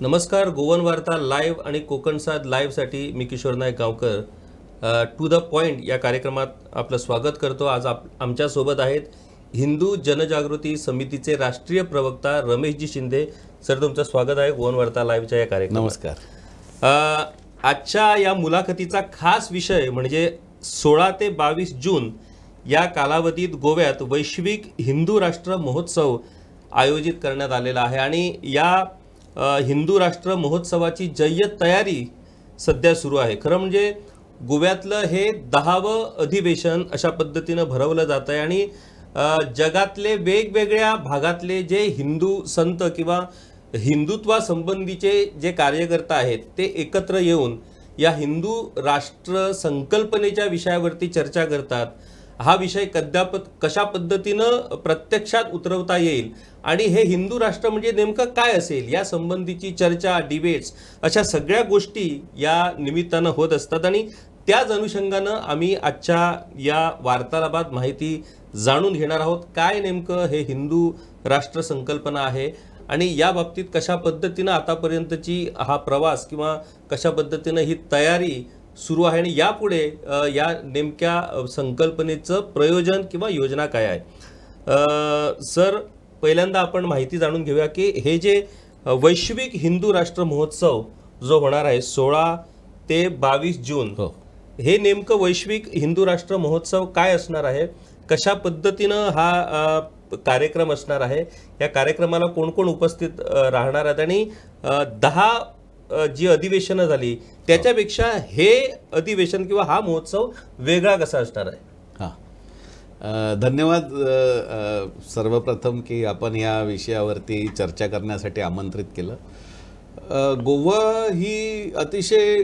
नमस्कार. गोवन वार्ता लाईव्ह आणि कोकणसाद लाईव्हसाठी मी किशोर नाईक गावकर टू द पॉइंट या कार्यक्रमात आपलं स्वागत करतो. आज आमच्यासोबत आहेत हिंदू जनजागृती समितीचे राष्ट्रीय प्रवक्ता रमेशजी शिंदे. सर, तुमचं स्वागत आहे गोवन वार्ता लाईव्हच्या या कार्यक्रमात. नमस्कार. आजच्या या मुलाखतीचा खास विषय म्हणजे 16 ते 22 जून या कालावधीत गोव्यात वैश्विक हिंदू राष्ट्र महोत्सव आयोजित करण्यात आलेला आहे आणि या हिंदू राष्ट्र महोत्सवाची जय्यत तयारी सध्या सुरू आहे. खरं म्हणजे गोव्यातलं हे 10वं अधिवेशन अशा पद्धतीनं भरवलं जात आहे आणि जगातले वेगवेगळ्या भागातले जे हिंदू संत किंवा हिंदुत्वासंबंधीचे जे कार्यकर्ता आहेत ते एकत्र येऊन या हिंदू राष्ट्र संकल्पनेच्या विषयावरती चर्चा करतात. हा विषय कशा पद्धतीनं प्रत्यक्षात उतरवता येईल आणि हे हिंदू राष्ट्र म्हणजे नेमकं काय असेल या संबंधीची चर्चा, डिबेट्स अशा सगळ्या गोष्टी या निमित्तानं होत असतात आणि त्याच अनुषंगानं आम्ही आजच्या या वार्तालापात माहिती जाणून घेणार आहोत. काय नेमकं हे हिंदू राष्ट्र संकल्पना आहे आणि या बाबतीत कशा पद्धतीनं आतापर्यंतची हा प्रवास किंवा कशा पद्धतीनं ही तयारी सुरू आहे आणि यापुढे या नेमक्या संकल्पनेचं प्रयोजन किंवा योजना काय आहे. सर, पहिल्यांदा आपण माहिती जाणून घेऊया की हे जे वैश्विक हिंदू राष्ट्र महोत्सव जो होणार आहे 16 ते 22 जून, हे नेमकं वैश्विक हिंदू राष्ट्र महोत्सव काय असणार आहे, कशा पद्धतीनं हा कार्यक्रम असणार आहे, या कार्यक्रमाला कोण कोण उपस्थित राहणार आहेत आणि 10 जी अधिवेशनं झाली त्याच्यापेक्षा हे अधिवेशन किंवा हा महोत्सव वेगळा कसा असणार आहे. धन्यवाद सर्वप्रथम की आपण या विषयावरती चर्चा करण्यासाठी आमंत्रित केलं. गोवा ही अतिशय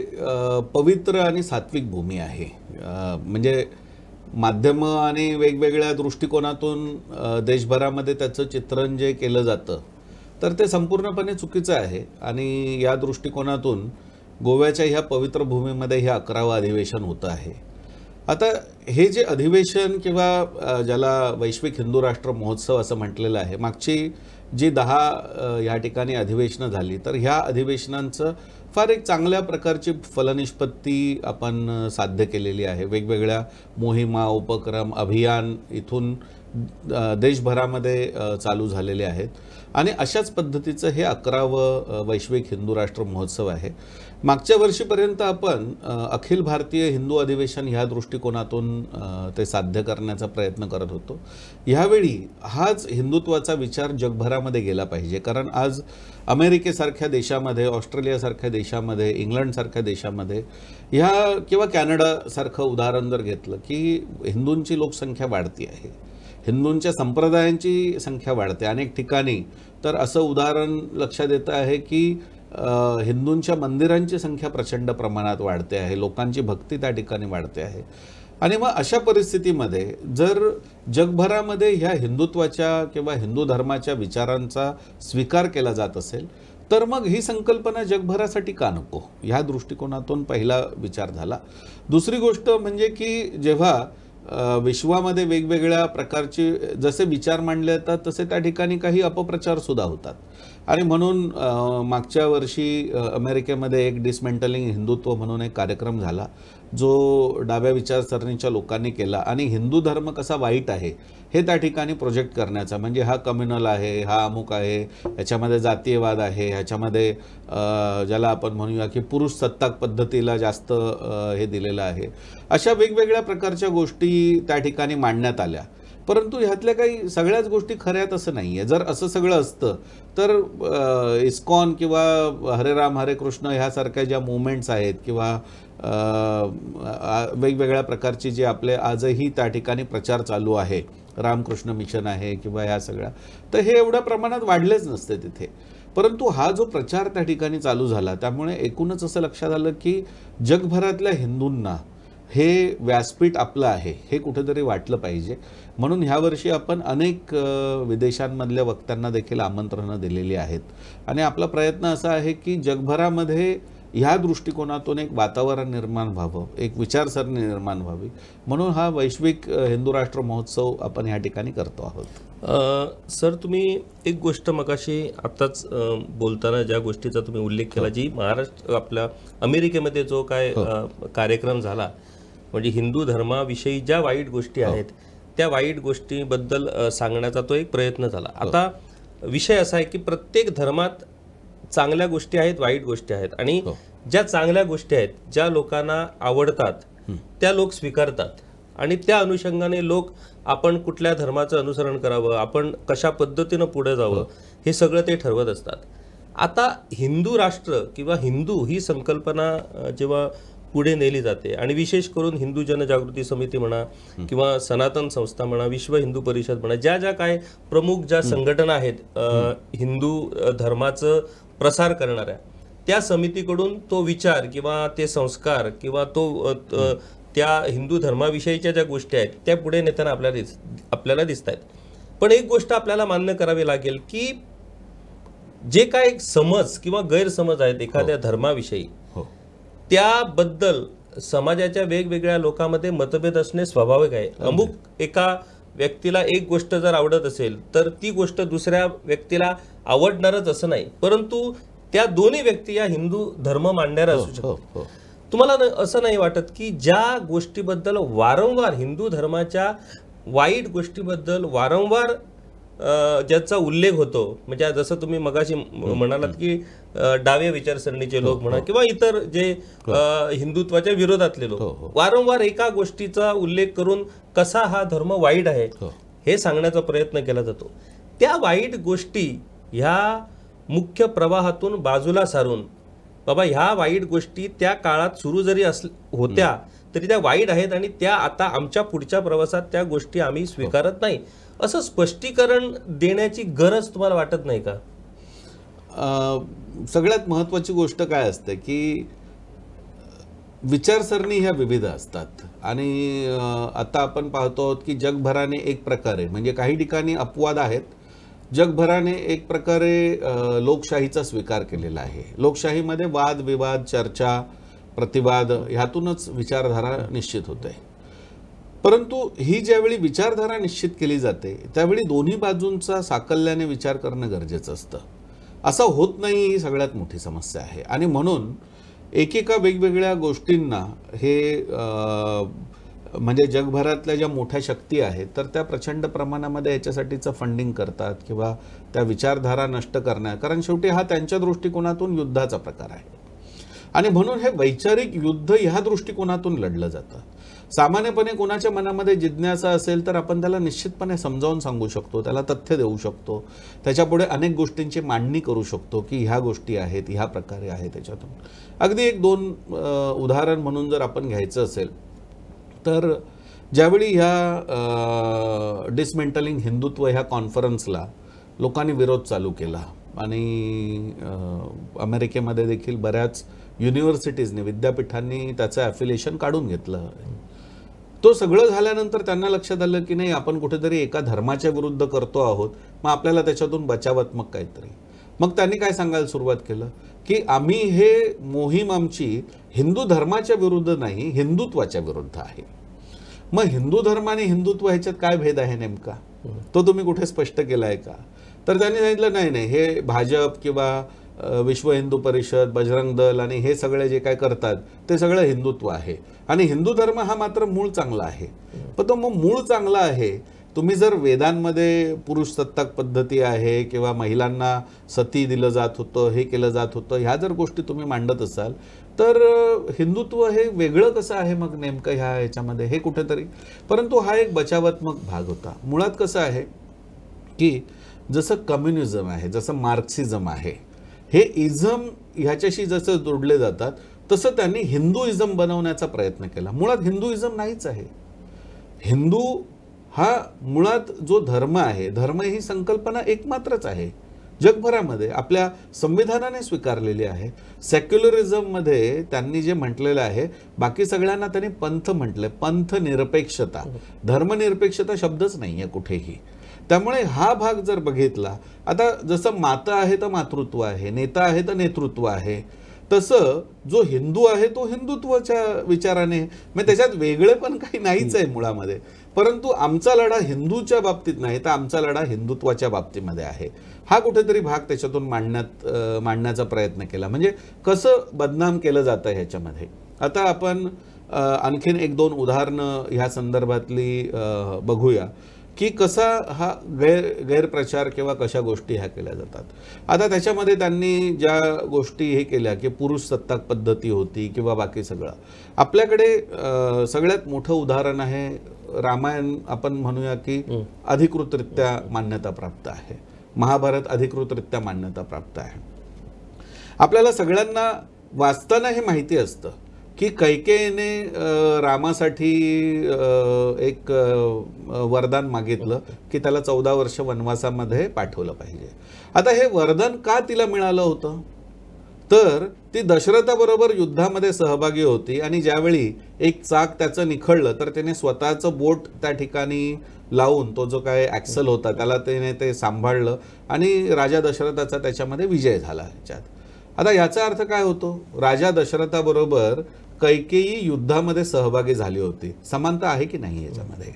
पवित्र आणि सात्विक भूमी आहे. म्हणजे माध्यमं आणि वेगवेगळ्या दृष्टिकोनातून देशभरामध्ये त्याचं चित्रण जे केलं जातं तर ते संपूर्णपणे चुकीचं आहे आणि या दृष्टिकोनातून गोव्याच्या ह्या पवित्र भूमीमध्ये हे 11वं अधिवेशन होतं आहे. आता हे जे अधिवेशन किंवा ज्याला वैश्विक हिंदू राष्ट्र महोत्सव असं म्हटलेलं आहे, मागची जी 10 या ठिकाणी अधिवेशनं झाली तर ह्या अधिवेशनांचं फार एक चांगल्या प्रकारची फलनिष्पत्ती आपण साध्य केलेली आहे. वेगवेगळ्या मोहिमा, उपक्रम, अभियान इथून देशभरामध्ये चालू झालेले आहेत आणि अशाच पद्धतीचं हे 11वं वैश्विक हिंदू राष्ट्र महोत्सव आहे. मागच्या वर्षीपर्यंत आपण अखिल भारतीय हिंदू अधिवेशन ह्या दृष्टिकोनातून ते साध्य करण्याचा प्रयत्न करत होतो. ह्यावेळी हाच हिंदुत्वाचा विचार जगभरामध्ये गेला पाहिजे, कारण आज अमेरिकेसारख्या देशामध्ये, ऑस्ट्रेलियासारख्या देशामध्ये, इंग्लंडसारख्या देशामध्ये ह्या किंवा कॅनडासारखं उदाहरण जर घेतलं की हिंदूंची लोकसंख्या वाढती आहे, हिंदूंच्या संप्रदायांची संख्या वाढते. अनेक ठिकाणी तर असं उदाहरण लक्षात येतं आहे की हिंदूंच्या मंदिरांची संख्या प्रचंड प्रमाणात वाढते आहे, लोकांची भक्ती त्या ठिकाणी वाढते आहे. आणि मग अशा परिस्थितीमध्ये जर जगभरामध्ये ह्या हिंदुत्वाच्या किंवा हिंदू धर्माच्या विचारांचा स्वीकार केला जात असेल तर मग ही संकल्पना जगभरासाठी का नको, ह्या दृष्टिकोनातून पहिला विचार झाला. दुसरी गोष्ट म्हणजे की जेव्हा विश्वामध्ये वेगवेगळ्या प्रकारचे जसे विचार मांडले जातात तसे त्या ठिकाणी काही अपप्रचारसुद्धा होतात आणि म्हणून मागच्या वर्षी अमेरिकेमध्ये एक डिसमेंटलिंग हिंदुत्व म्हणून एक कार्यक्रम झाला जो डाव्या विचारसरणीच्या लोकांनी केला आणि हिंदू धर्म कसा वाईट आहे हे त्या ठिकाणी प्रोजेक्ट करण्याचा. म्हणजे हा कम्युनल आहे, हा अमुक आहे, ह्याच्यामध्ये जातीयवाद आहे, ह्याच्यामध्ये ज्याला आपण म्हणूया की पुरुष सत्ताक पद्धतीला जास्त हे दिलेलं आहे. अशा वेगवेगळ्या प्रकारच्या गोष्टी त्या ठिकाणी मांडण्यात आल्या. परंतु ह्यातल्या काही सगळ्याच गोष्टी खऱ्यात असं नाही आहे. जर असं सगळं असतं तर इस्कॉन किंवा हरे राम हरे कृष्ण ह्यासारख्या ज्या मुवमेंट्स आहेत किंवा वेगवेगळ्या प्रकारची जे आपले आजही त्या ठिकाणी प्रचार चालू आहे, रामकृष्ण मिशन आहे किंवा ह्या सगळ्या, तर हे एवढ्या प्रमाणात वाढलेच नसते तिथे. परंतु हा जो प्रचार त्या ठिकाणी चालू झाला त्यामुळे एकूणच असं लक्षात आलं की जगभरातल्या हिंदूंना हे व्यासपीठ आपलं आहे हे कुठेतरी वाटलं पाहिजे. म्हणून ह्या वर्षी आपण अनेक विदेशांमधल्या वक्त्यांना देखील आमंत्रणं दिलेली आहेत आणि आपला प्रयत्न असा आहे की जगभरामध्ये ह्या दृष्टिकोनातून एक वातावरण निर्माण व्हावं, एक विचारसरणी निर्माण व्हावी, म्हणून हा वैश्विक हिंदू राष्ट्र महोत्सव आपण ह्या ठिकाणी करतो आहोत. सर, तुम्ही एक गोष्ट मगाशी आत्ताच बोलताना ज्या गोष्टीचा तुम्ही उल्लेख केला, जी महाराष्ट्र आपल्या अमेरिकेमध्ये जो काय कार्यक्रम झाला, म्हणजे हिंदू धर्माविषयी ज्या वाईट गोष्टी आहेत त्या वाईट गोष्टीबद्दल सांगण्याचा तो एक प्रयत्न झाला. आता विषय असा आहे की प्रत्येक धर्मात चांगल्या गोष्टी आहेत, वाईट गोष्टी आहेत, आणि ज्या चांगल्या गोष्टी आहेत, ज्या लोकांना आवडतात त्या लोक स्वीकारतात, आणि त्या अनुषंगाने लोक आपण कुठल्या धर्माचं अनुसरण करावं, आपण कशा पद्धतीनं पुढे जावं, हे सगळं ते ठरवत असतात. आता हिंदू राष्ट्र किंवा हिंदू ही संकल्पना जेव्हा पुढे नेली जाते, आणि विशेष करून हिंदू जनजागृती समिती म्हणा किंवा सनातन संस्था म्हणा, विश्व हिंदू परिषद म्हणा, ज्या ज्या काय प्रमुख ज्या संघटना आहेत हिंदू धर्माचं प्रसार करणाऱ्या, त्या समितीकडून तो विचार किंवा ते संस्कार किंवा तो त्या हिंदू धर्माविषयीच्या ज्या गोष्टी आहेत त्या पुढे नेताना आपल्याला दिसत आहेत. पण एक गोष्ट आपल्याला मान्य करावी लागेल की जे काय समज किंवा गैरसमज आहेत एखाद्या धर्माविषयी, त्याबद्दल समाजाच्या वेगवेगळ्या लोकांमध्ये मतभेद असणे स्वाभाविक आहे. अमुक एका व्यक्तीला एक गोष्ट जर आवडत असेल तर ती गोष्ट दुसऱ्या व्यक्तीला आवडणारच असं नाही, परंतु त्या दोन्ही व्यक्ती या हिंदू धर्म मांडणाऱ्या असू शकतात. तुम्हाला असं नाही वाटत की ज्या गोष्टीबद्दल वारंवार हिंदू धर्माच्या वाईट गोष्टीबद्दल वारंवार ज्याचा उल्लेख होतो, म्हणजे जसं तुम्ही मगाशी म्हणालात की डाव्या विचारसरणीचे लोक म्हणा किंवा इतर जे हिंदुत्वाच्या विरोधातले लोक वारंवार एका गोष्टीचा उल्लेख करून कसा हा धर्म वाईट आहे हे सांगण्याचा प्रयत्न केला जातो, त्या वाईट गोष्टी ह्या मुख्य प्रवाहातून बाजूला सारून बाबा ह्या वाईट गोष्टी त्या काळात सुरू जरी होत्या तरी त्या वाईट आहेत आणि त्या आता आमच्या पुढच्या प्रवासात त्या गोष्टी आम्ही स्वीकारत नाही, असं स्पष्टीकरण देण्याची गरज तुम्हाला वाटत नाही का? सगळ्यात महत्त्वाची गोष्ट काय असते की विचारसरणी ह्या विविध असतात, आणि आता आपण पाहतो आहोत की जगभराने एक प्रकारे, म्हणजे काही ठिकाणी अपवाद आहेत, जगभराने एक प्रकारे लोकशाहीचा स्वीकार केलेला आहे. लोकशाहीमध्ये वाद विवाद, चर्चा, प्रतिवाद ह्यातूनच विचारधारा निश्चित होते. परंतु ही ज्यावेळी विचारधारा निश्चित केली जाते त्यावेळी दोन्ही बाजूंचा साकल्याने विचार करणं गरजेचं असतं. असं होत नाही, ही सगळ्यात मोठी समस्या आहे. आणि म्हणून एकेका वेगवेगळ्या गोष्टींना हे म्हणजे जगभरातल्या ज्या मोठ्या शक्ती आहेत तर त्या प्रचंड प्रमाणामध्ये याच्यासाठीचं फंडिंग करतात किंवा त्या विचारधारा नष्ट करण्या, कारण शेवटी हा त्यांच्या दृष्टिकोनातून युद्धाचा प्रकार आहे. आणि म्हणून हे वैचारिक युद्ध ह्या दृष्टिकोनातून लढलं जातं. सामान्यपणे कोणाच्या मनामध्ये जिज्ञासा असेल तर आपण त्याला निश्चितपणे समजावून सांगू शकतो, त्याला तथ्य देऊ शकतो, त्याच्यापुढे अनेक गोष्टींची मांडणी करू शकतो की ह्या गोष्टी आहेत, ह्या प्रकारे आहेत. त्याच्यातून अगदी एक दोन उदाहरण म्हणून जर आपण घ्यायचं असेल तर ज्यावेळी ह्या डिसमेंटलिंग हिंदुत्व ह्या कॉन्फरन्सला लोकांनी विरोध चालू केला आणि अमेरिकेमध्ये देखील बऱ्याच युनिव्हर्सिटीजने, विद्यापीठांनी त्याचं ॲफिलिएशन काढून घेतलं. तो सगळं झाल्यानंतर त्यांना लक्षात आलं की नाही, आपण कुठेतरी एका धर्माच्या विरुद्ध करतो आहोत, मग आपल्याला त्याच्यातून बचावात्मक काहीतरी. मग त्यांनी काय सांगायला सुरुवात केलं की आम्ही हे मोहीम आमची हिंदू धर्माच्या विरुद्ध नाही, हिंदुत्वाच्या विरुद्ध आहे. मग हिंदू धर्म आणि हिंदुत्व ह्याच्यात काय भेद आहे नेमका, तो तुम्ही कुठे स्पष्ट केला आहे का? तर त्यांनी सांगितलं नाही नाही, हे भाजप किंवा विश्व हिंदू परिषद, बजरंग दल आणि हे सगळे जे काय करतात ते सगळं हिंदुत्व आहे, आणि हिंदू धर्म हा मात्र मूळ चांगला आहे. पण तो मग मूळ चांगला आहे, तुम्ही जर वेदांमध्ये पुरुष सत्ताक पद्धती आहे किंवा महिलांना सती दिलं जात होतं, हे केलं जात होतं, ह्या जर गोष्टी तुम्ही मांडत असाल तर हिंदुत्व हे वेगळं कसं आहे मग नेमकं ह्याच्यामध्ये, हे कुठेतरी. परंतु हा एक बचावात्मक भाग होता. मुळात कसं आहे की जसं कम्युनिझम आहे, जसं मार्क्सिझम आहे, हे इझम ह्याच्याशी जसं जोडले जातात तसं त्यांनी हिंदुइझम बनवण्याचा प्रयत्न केला. मुळात हिंदुइझम नाहीच आहे. हिंदू हा मुळात जो धर्म आहे, धर्म ही संकल्पना एकमात्रच आहे जगभरामध्ये, आपल्या संविधानाने स्वीकारलेली आहे. सेक्युलरिझममध्ये त्यांनी जे म्हटलेलं आहे, बाकी सगळ्यांना त्यांनी पंथ म्हटलंय, पंथ निरपेक्षता. धर्मनिरपेक्षता शब्दच नाही आहे कुठेही. त्यामुळे हा भाग जर बघितला, आता जसं माता आहे तर मातृत्व आहे, नेता आहे तर नेतृत्व आहे, तसं जो हिंदू आहे तो हिंदुत्वाच्या विचाराने, म्हणजे त्याच्यात वेगळे पण काही नाहीच आहे मुळामध्ये. परंतु आमचा लढा हिंदूच्या बाबतीत नाही, तर आमचा लढा हिंदुत्वाच्या बाबतीमध्ये आहे, हा कुठेतरी भाग त्याच्यातून मांडण्याचा प्रयत्न केला. म्हणजे कसं बदनाम केलं जातं ह्याच्यामध्ये. आता आपण आणखीन एक दोन उदाहरणं ह्या संदर्भातली बघूया की कसा हा गैरप्रचार किंवा कशा गोष्टी ह्या केल्या जातात. आता त्याच्यामध्ये त्यांनी ज्या गोष्टी हे केल्या की पुरुष सत्ताक पद्धती होती किंवा बाकी सगळं. आपल्याकडे सगळ्यात मोठं उदाहरण आहे रामायण. आपण म्हणूया की अधिकृतरित्या मान्यता प्राप्त आहे, महाभारत अधिकृतरित्या मान्यता प्राप्त आहे. आपल्याला सगळ्यांना वाचताना हे माहिती असतं की कैकेयीने रामासाठी एक वरदान मागितलं की त्याला 14 वर्ष वनवासामध्ये पाठवलं पाहिजे. आता हे वरदान का तिला मिळालं होतं, तर ती दशरथाबरोबर युद्धामध्ये सहभागी होती आणि ज्यावेळी एक चाक त्याचं निखळलं तर त्याने स्वतःचं बोट त्या ठिकाणी लावून तो जो काय ॲक्सल होता त्याला त्याने ते सांभाळलं आणि राजा दशरथाचा त्याच्यामध्ये विजय झाला ह्याच्यात. आता याचा अर्थ काय होतो, राजा दशरथाबरोबर कैकेयी युद्धामध्ये सहभागी झाली होती. समानता आहे की नाही याच्यामध्ये.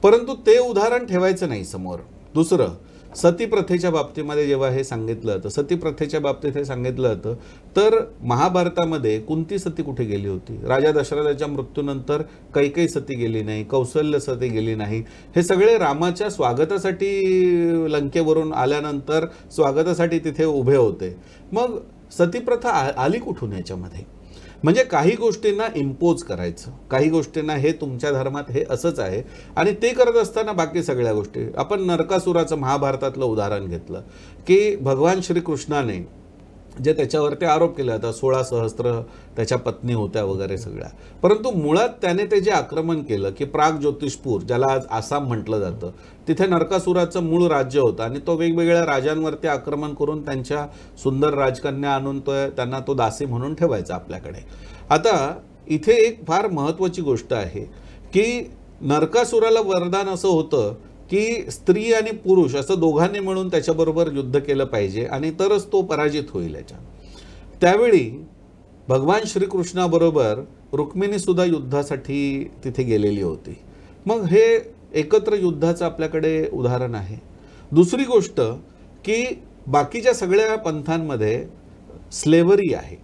परंतु ते उदाहरण ठेवायचं नाही समोर. दुसरं, सती प्रथेच्या बाबतीमध्ये जेव्हा हे सांगितलं तर सती प्रथेच्या बाबतीत हे सांगितलं होतं तर महाभारतामध्ये कुंती सती कुठे गेली होती. राजा दशरथाच्या मृत्यूनंतर कैकेयी सती गेली नाही, कौशल्य सती गेली नाही. हे सगळे रामाच्या स्वागतासाठी लंकेवरून आल्यानंतर स्वागतासाठी तिथे उभे होते. मग सतीप्रथा आली कुठून याच्यामध्ये. म्हणजे काही गोष्टींना इम्पोज करायचं, काही गोष्टींना हे तुमच्या धर्मात हे असंच आहे आणि ते करत असताना बाकी सगळ्या गोष्टी. आपण नरकासुराचं महाभारतातलं उदाहरण घेतलं की भगवान श्रीकृष्णाने जे त्याच्यावरती आरोप केला होता, 16 सहस्त्र त्याच्या पत्नी होत्या वगैरे सगळ्या. परंतु मुळात त्याने ते जे आक्रमण केलं की प्राग ज्योतिषपूर, ज्याला आज आसाम म्हटलं जातं, तिथे नरकासुराचं मूळ राज्य होतं आणि तो वेगवेगळ्या राजांवरती आक्रमण करून त्यांच्या सुंदर राजकन्या आणून त्यांना तो दासी म्हणून ठेवायचा आपल्याकडे. आता इथे एक फार महत्त्वाची गोष्ट आहे की नरकासुराला वरदान असं होतं की स्त्री आणि पुरुष असं दोघांनी मिळून त्याच्याबरोबर युद्ध केलं पाहिजे आणि तरच तो पराजित होईल याच्या. त्यावेळी भगवान श्रीकृष्णाबरोबर रुक्मिणी सुद्धा युद्धासाठी तिथे गेलेली होती. मग हे एकत्र युद्धाचं आपल्याकडे उदाहरण आहे. दुसरी गोष्ट की बाकीच्या सगळ्या पंथांमध्ये स्लेव्हरी आहे.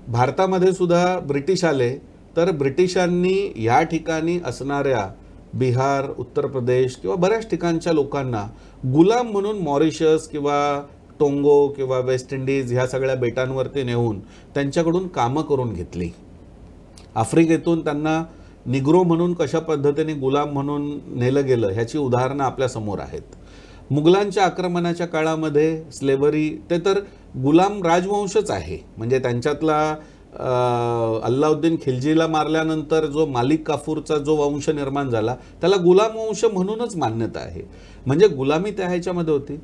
भारतामध्ये सुद्धा ब्रिटिश आले तर ब्रिटिशांनी या ठिकाणी असणाऱ्या बिहार, उत्तर प्रदेश किंवा बऱ्याच ठिकाणच्या लोकांना गुलाम म्हणून मॉरिशस किंवा टोंगो किंवा वेस्ट इंडिज ह्या सगळ्या बेटांवरती नेऊन त्यांच्याकडून कामं करून घेतली. आफ्रिकेतून त्यांना निग्रो म्हणून कशा पद्धतीने गुलाम म्हणून नेलं गेलं ह्याची उदाहरणं आपल्या समोर आहेत. मुघलांच्या आक्रमणाच्या काळामध्ये स्लेव्हरी ते तर गुलाम राजवंशच आहे. म्हणजे त्यांच्यातला अल्लाउद्दीन खिलजीला मारल्यानंतर जो मालिक काफूरचा जो वंश निर्माण झाला त्याला गुलाम वंश म्हणूनच मान्यता आहे. म्हणजे गुलामी त्या ह्याच्यामध्ये होती.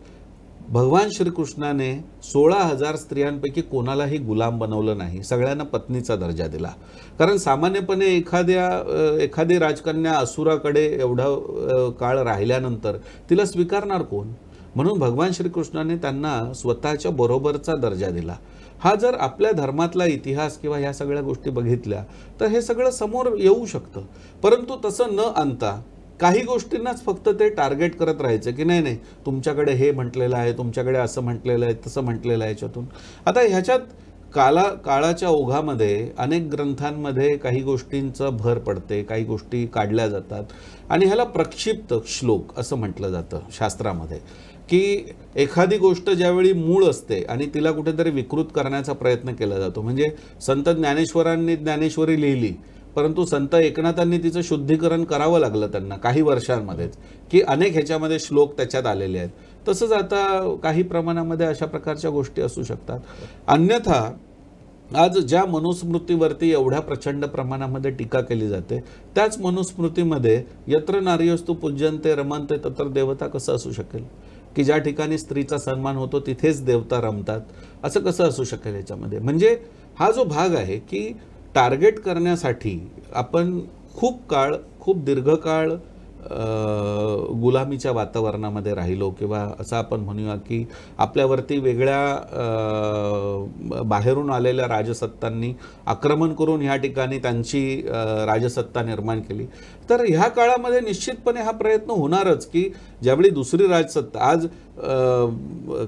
भगवान श्रीकृष्णाने 16,000 स्त्रियांपैकी कोणालाही गुलाम बनवलं नाही, सगळ्यांना पत्नीचा दर्जा दिला. कारण सामान्यपणे एखादी राजकन्या असुराकडे एवढा काळ राहिल्यानंतर तिला स्वीकारणार कोण. म्हणून भगवान श्रीकृष्णाने त्यांना स्वतःच्या बरोबरचा दर्जा दिला. हा जर आपल्या धर्मातला इतिहास किंवा ह्या सगळ्या गोष्टी बघितल्या तर हे सगळं समोर येऊ शकतं. परंतु तसं न आणता काही गोष्टींनाच फक्त ते टार्गेट करत राहायचं की नाही नाही तुमच्याकडे हे म्हटलेलं आहे, तुमच्याकडे असं म्हटलेलं आहे, तसं म्हटलेलं आहे याच्यातून. आता ह्याच्यात काळाच्या ओघामध्ये अनेक ग्रंथांमध्ये काही गोष्टींचं भर पडते, काही गोष्टी काढल्या जातात आणि ह्याला प्रक्षिप्त श्लोक असं म्हटलं जातं शास्त्रामध्ये की एखादी गोष्ट ज्यावेळी मूळ असते आणि तिला कुठेतरी विकृत करण्याचा प्रयत्न केला जातो. म्हणजे संत ज्ञानेश्वरांनी ज्ञानेश्वरी लिहिली परंतु संत एकनाथांनी तिचं शुद्धीकरण करावं लागलं त्यांना काही वर्षांमध्येच की अनेक ह्याच्यामध्ये श्लोक त्याच्यात आलेले आहेत. तसंच आता काही प्रमाणामध्ये अशा प्रकारच्या गोष्टी असू शकतात. अन्यथा आज ज्या मनुस्मृतीवरती एवढ्या प्रचंड प्रमाणामध्ये टीका केली जाते त्याच मनुस्मृतीमध्ये यत्र नार्यस्तु पूज्यन्ते रमन्ते तत्र देवता कसं असू शकेल की ज्या ठिकाणी स्त्रीचा सन्मान होतो तिथेच देवता रमतात, असं कसं असू शकेल याच्यामध्ये. म्हणजे हा जो भाग आहे की टार्गेट करण्यासाठी आपण खूप दीर्घकाळ गुलामीच्या वातावरणामध्ये राहिलो, किंवा असं आपण म्हणूया की आपल्यावरती वेगळ्या बाहेरून आलेल्या राजसत्तांनी आक्रमण करून ह्या ठिकाणी त्यांची राजसत्ता निर्माण केली, तर ह्या काळामध्ये निश्चितपणे हा प्रयत्न होणारच की ज्यावेळी दुसरी राजसत्ता, आज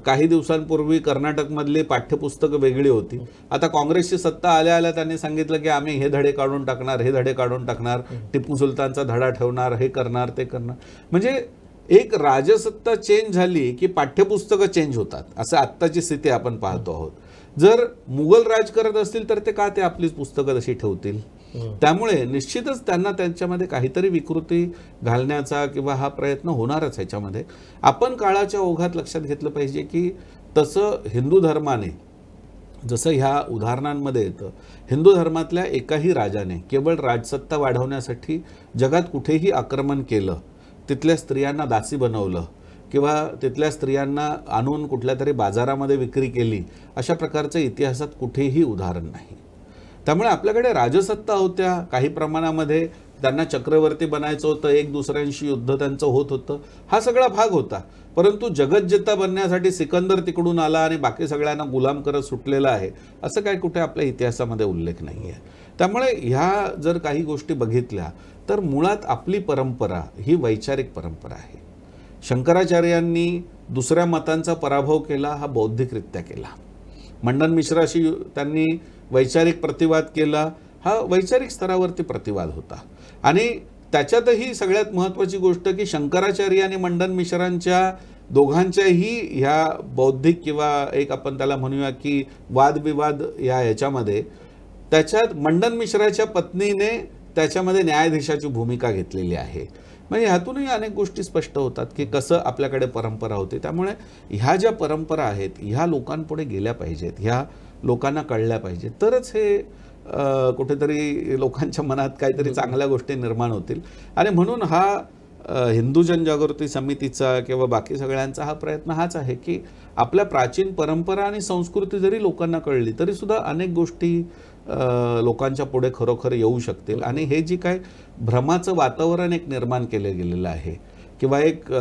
काही दिवसांपूर्वी कर्नाटकमधली पाठ्यपुस्तकं वेगळी होती, आता काँग्रेसची सत्ता आल्या आल्या त्यांनी सांगितलं की आम्ही हे धडे काढून टाकणार, हे धडे काढून टाकणार, टिपू सुलतानचा धडा ठेवणार, हे करणार, ते करणार. म्हणजे एक राजसत्ता चेंज झाली की पाठ्यपुस्तकं चेंज होतात, असं आत्ताची स्थिती आपण पाहतो आहोत. जर मुघल राज करत असतील तर ते का ते आपलीच पुस्तकं तशी ठेवतील? त्यामुळे निश्चितच त्यांना त्यांच्यामध्ये काहीतरी विकृती घालण्याचा किंवा हा प्रयत्न होणारच. ह्याच्यामध्ये आपण काळाच्या ओघात लक्षात घेतलं पाहिजे की तसं हिंदू धर्माने, जसं ह्या उदाहरणांमध्ये येतं, हिंदू धर्मातल्या एकाही राजाने केवळ राजसत्ता वाढवण्यासाठी जगात कुठेही आक्रमण केलं, तिथल्या स्त्रियांना दासी बनवलं किंवा तिथल्या स्त्रियांना आणून कुठल्या तरी बाजारामध्ये विक्री केली, अशा प्रकारचं इतिहासात कुठेही उदाहरण नाही. त्यामुळे आपल्याकडे राजसत्ता होत्या, काही प्रमाणामध्ये त्यांना चक्रवर्ती बनायचं होतं, एक दुसऱ्यांशी युद्ध त्यांचं होत होतं, हा सगळा भाग होता. परंतु जगज्जेता बनण्यासाठी सिकंदर तिकडून आला आणि बाकी सगळ्यांना गुलाम करत सुटलेला आहे, असं काय कुठे आपल्या इतिहासामध्ये उल्लेख नाही आहे. त्यामुळे ह्या जर काही गोष्टी बघितल्या तर मुळात आपली परंपरा ही वैचारिक परंपरा आहे. शंकराचार्यांनी दुसऱ्या मतांचा पराभव केला, हा बौद्धिकरित्या केला. मंडन मिश्राशी त्यांनी वैचारिक प्रतिवाद केला, हा वैचारिक स्तरावरती प्रतिवाद होता. आणि त्याच्यातही सगळ्यात महत्त्वाची गोष्ट की शंकराचार्य आणि मंडन मिश्रांच्या दोघांच्याही ह्या बौद्धिक किंवा एक आपण त्याला म्हणूया की वादविवाद ह्याच्यामध्ये त्याच्यात मंडन मिश्राच्या पत्नीने त्याच्यामध्ये न्यायाधीशाची भूमिका घेतलेली आहे. म्हणजे ह्यातूनही अनेक गोष्टी स्पष्ट होतात की कसं आपल्याकडे परंपरा होती. त्यामुळे ह्या ज्या परंपरा आहेत ह्या लोकांपुढे गेल्या पाहिजेत, ह्या लोकांना कळल्या पाहिजेत, तरच हे कुठेतरी लोकांच्या मनात काहीतरी चांगल्या गोष्टी निर्माण होतील. आणि म्हणून हा हिंदू जनजागृती समितीचा किंवा बाकी सगळ्यांचा हा प्रयत्न हाच आहे की आपल्या प्राचीन परंपरा आणि संस्कृती जरी लोकांना कळली तरी सुद्धा अनेक गोष्टी लोकांच्या पुढे खरोखर येऊ शकतील. आणि हे जी काय भ्रमाचं वातावरण एक निर्माण केलं गेलेलं आहे किंवा एक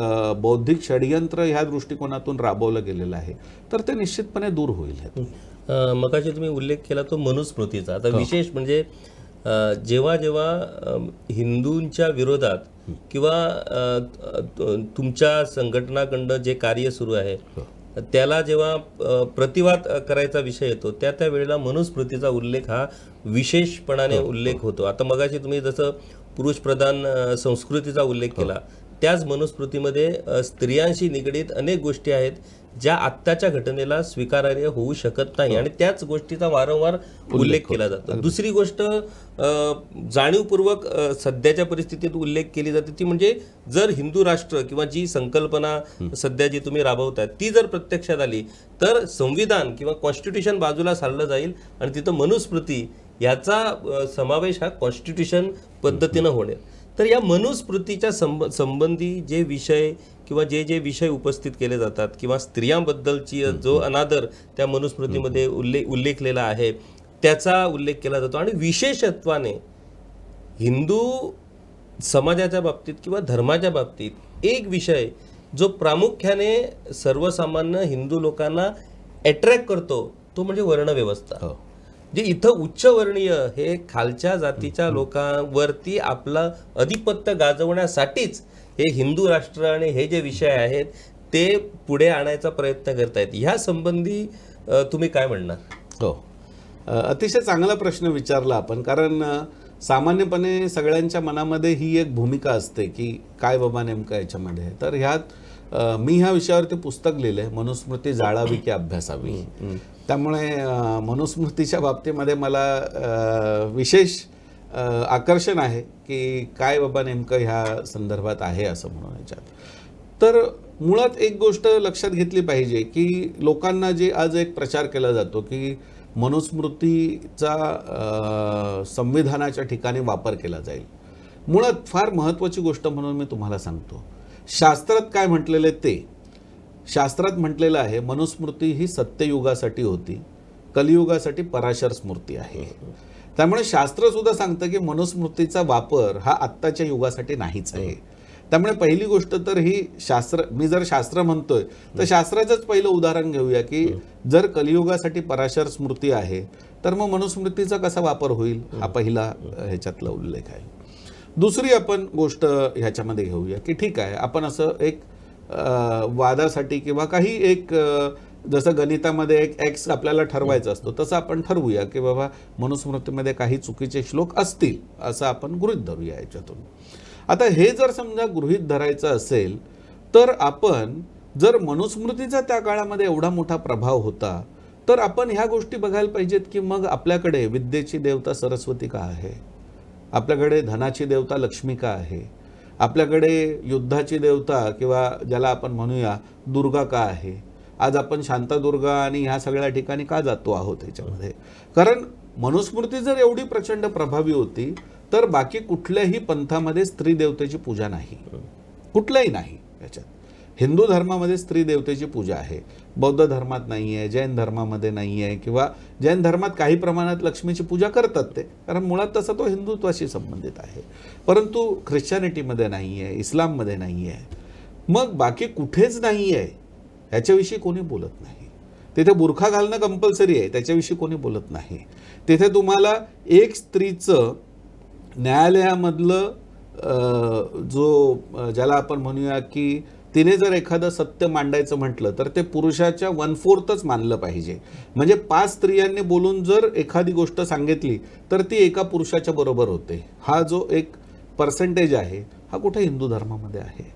बौद्धिक षडयंत्र ह्या दृष्टिकोनातून राबवलं गेलेलं आहे, तर ते निश्चितपणे दूर होईल. मगाशी तुम्ही उल्लेख केला तो मनुस्मृतीचा. आता विशेष म्हणजे जेव्हा जेव्हा हिंदूंच्या विरोधात किंवा तुमच्या संघटनाखंड जे कार्य सुरू आहे त्याला जेव्हा प्रतिवाद करायचा विषय येतो त्या वेळेला मनुस्मृतीचा उल्लेख हा विशेषपणाने उल्लेख होतो. आता मगाशी तुम्ही जसं पुरुष प्रधान संस्कृतीचा उल्लेख केला, त्याच मनुस्मृतीमध्ये स्त्रियांशी निगडीत अनेक गोष्टी आहेत ज्या आत्ताच्या घटनेला स्वीकारार्ह होऊ शकत नाही आणि त्याच गोष्टीचा वारंवार उल्लेख केला जातो. दुसरी गोष्ट जाणीवपूर्वक सध्याच्या परिस्थितीत उल्लेख केली जाते ती म्हणजे जर हिंदू राष्ट्र किंवा जी संकल्पना सध्या जी तुम्ही राबवताय ती जर प्रत्यक्षात आली तर संविधान किंवा कॉन्स्टिट्यूशन बाजूला सारलं जाईल आणि तिथं मनुस्मृती याचा समावेश हा कॉन्स्टिट्यूशन पद्धतीनं होणार. तर या मनुस्मृतीच्या संबंधी जे विषय किंवा जे विषय उपस्थित केले जातात किंवा स्त्रियांबद्दलची जो अनादर त्या मनुस्मृतीमध्ये उल्लेखलेला आहे त्याचा उल्लेख केला जातो. आणि विशेषत्वाने हिंदू समाजाच्या बाबतीत किंवा धर्माच्या बाबतीत एक विषय जो प्रामुख्याने सर्वसामान्य हिंदू लोकांना अट्रॅक्ट करतो तो म्हणजे वर्णव्यवस्था. जे इथं उच्चवर्णीय हे खालच्या जातीच्या लोकांवरती आपलं अधिपत्य गाजवण्यासाठीच हे हिंदू राष्ट्र आणि हे जे विषय आहेत ते पुढे आणायचा प्रयत्न करतायत. ह्या संबंधी तुम्ही काय म्हणणार? हो, अतिशय चांगला प्रश्न विचारला आपण. कारण सामान्यपणे सगळ्यांच्या मनामध्ये ही एक भूमिका असते की काय बाबा नेमकं याच्यामध्ये. तर ह्यात मी ह्या विषयावरती पुस्तक लिहिलंय, मनुस्मृती जाळावी की अभ्यासावी. त्यामुळे मनुस्मृतीच्या बाबतीमध्ये मला विशेष आकर्षण आहे की काय बाबा नेमकं ह्या संदर्भात आहे असं म्हणून याच्यात. तर मुळात एक गोष्ट लक्षात घेतली पाहिजे की लोकांना जे आज एक प्रचार केला जातो की मनुस्मृतीचा संविधानाच्या ठिकाणी वापर केला जाईल. मुळात फार महत्त्वाची गोष्ट म्हणून मी तुम्हाला सांगतो, शास्त्रात काय म्हटलेलं आहे ते. शास्त्रात म्हटलेलं आहे मनुस्मृती ही सत्ययुगासाठी होती, कलियुगासाठी पराशर स्मृती आहे. त्यामुळे शास्त्र सुद्धा सांगतं की मनुस्मृतीचा वापर हा आत्ताच्या युगासाठी नाहीच आहे. त्यामुळे पहिली गोष्ट तर ही शास्त्र, मी जर शास्त्र म्हणतोय तर शास्त्राचंच पहिलं उदाहरण घेऊया की जर कलियुगासाठी पराशर स्मृती आहे तर मग मनुस्मृतीचा कसा वापर होईल, हा पहिला ह्याच्यातला उल्लेख आहे. दुसरी आपण गोष्ट ह्याच्यामध्ये घेऊया की ठीक आहे, आपण असं एक वादासाठी किंवा काही एक जसं गणितामध्ये एक एक्स आपल्याला ठरवायचा असतो तसं आपण ठरवूया की बाबा मनुस्मृतीमध्ये काही चुकीचे श्लोक असतील असं आपण गृहीत धरूया याच्यातून. आता हे जर समजा गृहीत धरायचं असेल तर आपण जर मनुस्मृतीचा त्या काळामध्ये एवढा मोठा प्रभाव होता तर आपण ह्या गोष्टी बघायला पाहिजेत की मग आपल्याकडे विद्येची देवता सरस्वती का आहे, आपल्याकडे धनाची देवता लक्ष्मी का आहे, आपल्याकडे युद्धाची देवता किंवा ज्याला आपण म्हणूया दुर्गा का आहे, आज आपण शांतादुर्गा आणि ह्या सगळ्या ठिकाणी का जातो आहोत याच्यामध्ये. कारण मनुस्मृती जर एवढी प्रचंड प्रभावी होती तर बाकी कुठल्याही पंथामध्ये स्त्री देवतेची पूजा नाही, कुठल्याही नाही. याच्यात हिंदू धर्मामध्ये स्त्री देवतेची पूजा आहे, बौद्ध धर्मात नाही आहे, जैन धर्मामध्ये नाही आहे, किंवा जैन धर्मात काही प्रमाणात लक्ष्मीची पूजा करतात ते, कारण मुळात तसा तो हिंदुत्वाशी संबंधित आहे, परंतु ख्रिश्चॅनिटीमध्ये नाही आहे, इस्लाममध्ये नाही आहे. मग बाकी कुठेच नाही आहे ह्याच्याविषयी कोणी बोलत नाही. तिथे बुरखा घालणं कंपल्सरी आहे त्याच्याविषयी कोणी बोलत नाही. तिथे तुम्हाला एक स्त्रीचं न्यायालयामधलं जो ज्याला आपण म्हणूया की तिने जर एखादं सत्य मांडायचं म्हटलं तर ते पुरुषाच्या 1/4च मानलं पाहिजे. म्हणजे 5 स्त्रियांनी बोलून जर एखादी गोष्ट सांगितली तर ती एका पुरुषाच्या बरोबर होते. हा जो एक पर्सेंटेज आहे हा कुठे हिंदू धर्मामध्ये आहे.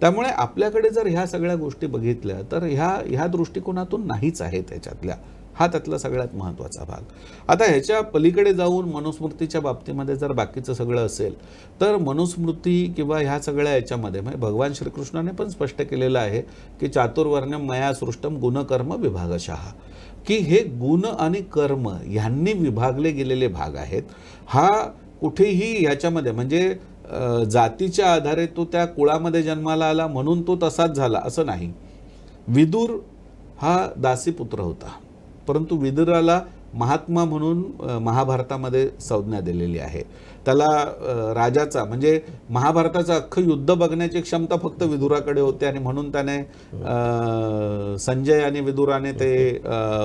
त्यामुळे आपल्याकडे जर ह्या सगळ्या गोष्टी बघितल्या तर ह्या दृष्टिकोनातून नाहीच आहे त्याच्यातल्या. हा त्यातला सगळ्यात महत्त्वाचा भाग. आता ह्याच्या पलीकडे जाऊन मनुस्मृतीच्या बाबतीमध्ये जर बाकीचं सगळं असेल तर मनुस्मृती किंवा ह्या सगळ्या याच्यामध्ये म्हणजे भगवान श्रीकृष्णाने पण स्पष्ट केलेलं आहे की चातुर्वर्ण्यम मया सृष्टम गुणकर्म विभागशः, की हे गुण आणि कर्म ह्यांनी विभागले गेलेले भाग आहेत. हा कुठेही ह्याच्यामध्ये म्हणजे जातीच्या आधारे तो त्या कुळामध्ये जन्माला आला म्हणून तो तसाच झाला असं नाही. विदुर हा दासीपुत्र होता, परंतु विदुराला महात्मा म्हणून महाभारतामध्ये संज्ञा दिलेली आहे. त्याला राजाचा म्हणजे महाभारताचं अख्खं युद्ध बघण्याची क्षमता फक्त विदुराकडे होते आणि म्हणून त्याने संजय आणि विदुराने ते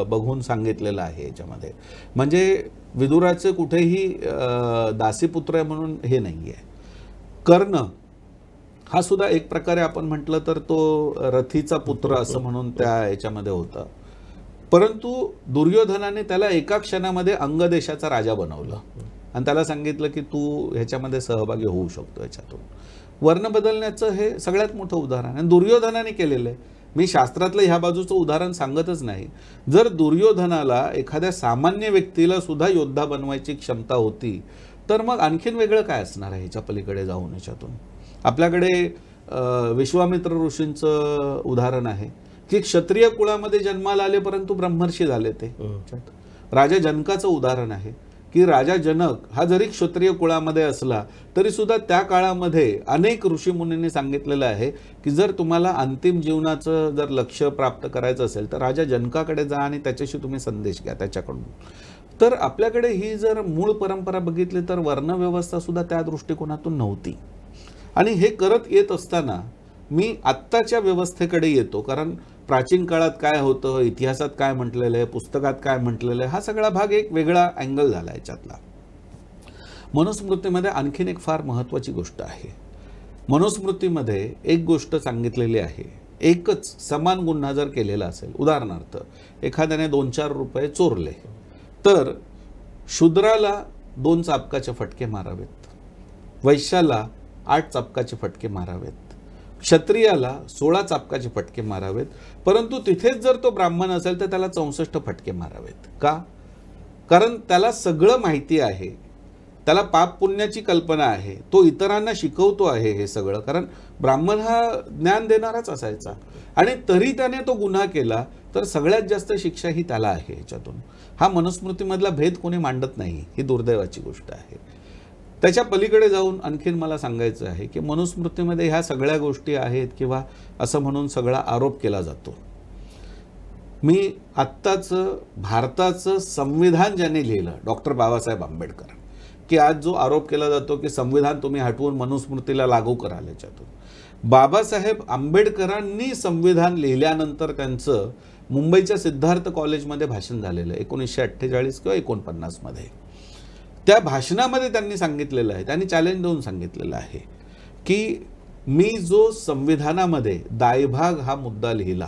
बघून सांगितलेलं आहे याच्यामध्ये. म्हणजे विदुराचे कुठेही दासीपुत्र आहे म्हणून हे नाही आहे. कर्ण हा सुद्धा एक प्रकारे आपण म्हटलं तर तो रथीचा पुत्र असं म्हणून त्या याच्यामध्ये होता, परंतु दुर्योधनाने त्याला एका क्षणामध्ये अंगदेशाचा राजा बनवलं आणि त्याला सांगितलं की तू ह्याच्यामध्ये सहभागी होऊ शकतो याच्यातून. वर्ण बदलण्याचं हे सगळ्यात मोठं उदाहरण आणि दुर्योधनाने केलेलं आहे. मी शास्त्रातलं ह्या बाजूचं उदाहरण सांगतच नाही. जर दुर्योधनाला एखाद्या सामान्य व्यक्तीला सुद्धा योद्धा बनवायची क्षमता होती तर मग आणखीन वेगळं काय असणार आहे ह्याच्या पलीकडे जाऊन. याच्यातून आपल्याकडे विश्वामित्र ऋषींचं उदाहरण आहे की क्षत्रिय कुळामध्ये जन्माला आले परंतु ब्रह्मर्षी झाले ते. राजा जनकाचं उदाहरण आहे की राजा जनक हा जरी क्षत्रिय कुळामध्ये असला तरी सुद्धा त्या काळामध्ये अनेक ऋषीमुनींनी सांगितलेलं आहे की जर तुम्हाला अंतिम जीवनाचं जर लक्ष्य प्राप्त करायचं असेल तर राजा जनकाकडे जा आणि त्याच्याशी तुम्ही संदेश घ्या त्याच्याकडून. तर आपल्याकडे ही जर मूळ परंपरा बघितली तर वर्णव्यवस्था सुद्धा त्या दृष्टिकोनातून नव्हती. आणि हे करत येत असताना मी आत्ताच्या व्यवस्थेकडे येतो, कारण प्राचीन काळात काय होतं, इतिहासात काय म्हटलेलं आहे, पुस्तकात काय म्हटलेलं आहे, हा सगळा भाग एक वेगळा अँगल झाला याच्यातला. मनुस्मृतीमध्ये आणखीन एक फार महत्त्वाची गोष्ट आहे. मनुस्मृतीमध्ये एक गोष्ट सांगितलेली आहे, एकच समान गुन्हा जर केलेला असेल, उदाहरणार्थ एखाद्याने 2-4 रुपये चोरले तर शूद्राला 2 चाबकाचे फटके मारावेत, वैश्याला 8 चाबकाचे फटके मारावेत, क्षत्रियाला 16 चाबकाचे फटके मारावेत, परंतु तिथेच जर तो ब्राह्मण असेल तर त्याला 64 फटके मारावेत. का? कारण त्याला सगळं माहिती आहे, त्याला पाप पुण्याची कल्पना आहे, तो इतरांना शिकवतो आहे हे सगळं. कारण ब्राह्मण हा ज्ञान देणाराच असायचा आणि तरी त्याने तो गुन्हा केला तर सगळ्यात जास्त शिक्षा ही त्याला आहे याच्यातून. हा मनुस्मृतीमधला भेद कोणी मांडत नाही, ही दुर्दैवाची गोष्ट आहे. त्याच्या पलीकडे जाऊन आणखीन मला सांगायचं आहे की मनुस्मृतीमध्ये ह्या सगळ्या गोष्टी आहेत किंवा असं म्हणून सगळा आरोप केला जातो. मी आत्ताचं भारताचं संविधान ज्याने लिहिलं, डॉक्टर बाबासाहेब आंबेडकर, की आज जो आरोप केला जातो की संविधान तुम्ही हटवून मनुस्मृतीला लागू कराल, याच्यातून बाबासाहेब आंबेडकरांनी संविधान लिहिल्यानंतर त्यांचं मुंबईच्या सिद्धार्थ कॉलेजमध्ये भाषण झालेलं आहे 1948 किंवा 49 मध्ये. त्या भाषणामध्ये त्यांनी सांगितलेलं आहे, त्यांनी चॅलेंज देऊन सांगितलेलं आहे की मी जो संविधानामध्ये दायभाग हा मुद्दा लिहिला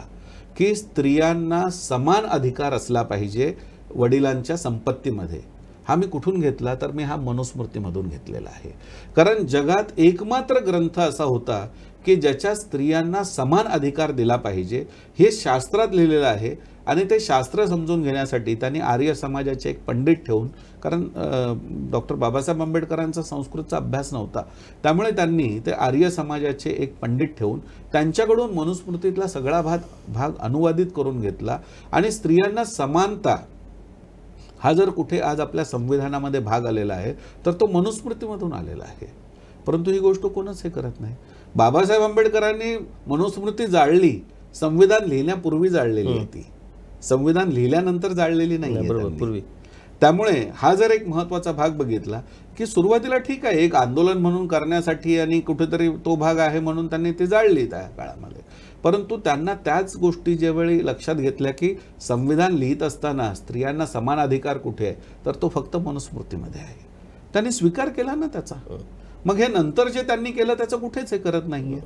की स्त्रियांना समान अधिकार असला पाहिजे वडिलांच्या संपत्तीमध्ये, हा मी कुठून घेतला तर मी हा मनुस्मृतीमधून घेतलेला आहे. कारण जगात एकमात्र ग्रंथ असा होता की ज्याच्या स्त्रियांना समान अधिकार दिला पाहिजे हे शास्त्रात लिहिलेलं आहे. आणि ते शास्त्र समजून घेण्यासाठी त्यांनी आर्य समाजाचे एक पंडित ठेवून, कारण डॉक्टर बाबासाहेब आंबेडकरांचा संस्कृतचा अभ्यास नव्हता, त्यामुळे त्यांनी ते आर्य समाजाचे एक पंडित ठेवून त्यांच्याकडून मनुस्मृतीतला सगळा भाग अनुवादित करून घेतला. आणि स्त्रियांना समानता हा जर कुठे आज आपल्या संविधानामध्ये भाग आलेला आहे तर तो मनुस्मृतीमधून आलेला आहे. परंतु ही गोष्ट कोणच हे करत नाही. बाबासाहेब आंबेडकरांनी मनुस्मृती जाळली, संविधान लिहिण्यापूर्वी जाळलेली आहे ती, संविधान लिहिल्यानंतर जाळलेली नाही. त्यामुळे हा जर एक महत्त्वाचा भाग बघितला की सुरुवातीला ठीक आहे एक आंदोलन म्हणून करण्यासाठी आणि कुठेतरी तो भाग आहे म्हणून त्यांनी ती जाळली त्या काळामध्ये. परंतु त्यांना त्याच गोष्टी ज्यावेळी लक्षात घेतल्या की संविधान लिहित असताना स्त्रियांना समान अधिकार कुठे आहे तर तो फक्त मनुस्मृतीमध्ये आहे, त्यांनी स्वीकार केला ना त्याचा. मग हे नंतर जे त्यांनी केलं त्याचं कुठेच हे करत नाहीये.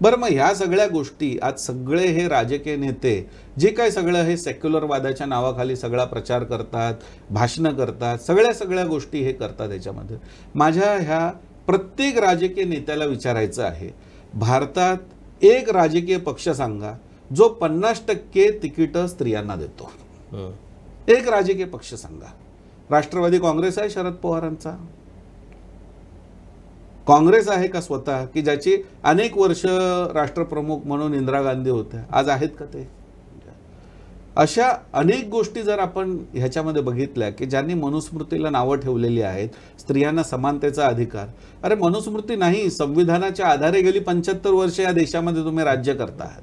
बरं, मग ह्या सगळ्या गोष्टी आज सगळे हे राजकीय नेते जे काय सगळं हे सेक्युलरवादाच्या नावाखाली सगळा प्रचार करतात, भाषणं करतात, सगळ्या गोष्टी हे करतात. याच्यामध्ये माझ्या ह्या प्रत्येक राजकीय नेत्याला विचारायचं आहे, भारतात एक राजकीय पक्ष सांगा जो 50% तिकीटं स्त्रियांना देतो. एक राजकीय पक्ष सांगा. राष्ट्रवादी काँग्रेस आहे शरद पवारांचा, काँग्रेस आहे का स्वतः की ज्याची अनेक वर्ष राष्ट्रप्रमुख म्हणून इंदिरा गांधी होत्या, आज आहेत का ते? अशा अनेक गोष्टी जर आपण ह्याच्यामध्ये बघितल्या की ज्यांनी मनुस्मृतीला नावं ठेवलेली आहेत, स्त्रियांना समानतेचा अधिकार. अरे मनुस्मृती नाही, संविधानाच्या आधारे गेली 75 वर्ष या देशामध्ये तुम्ही राज्य करता आहात.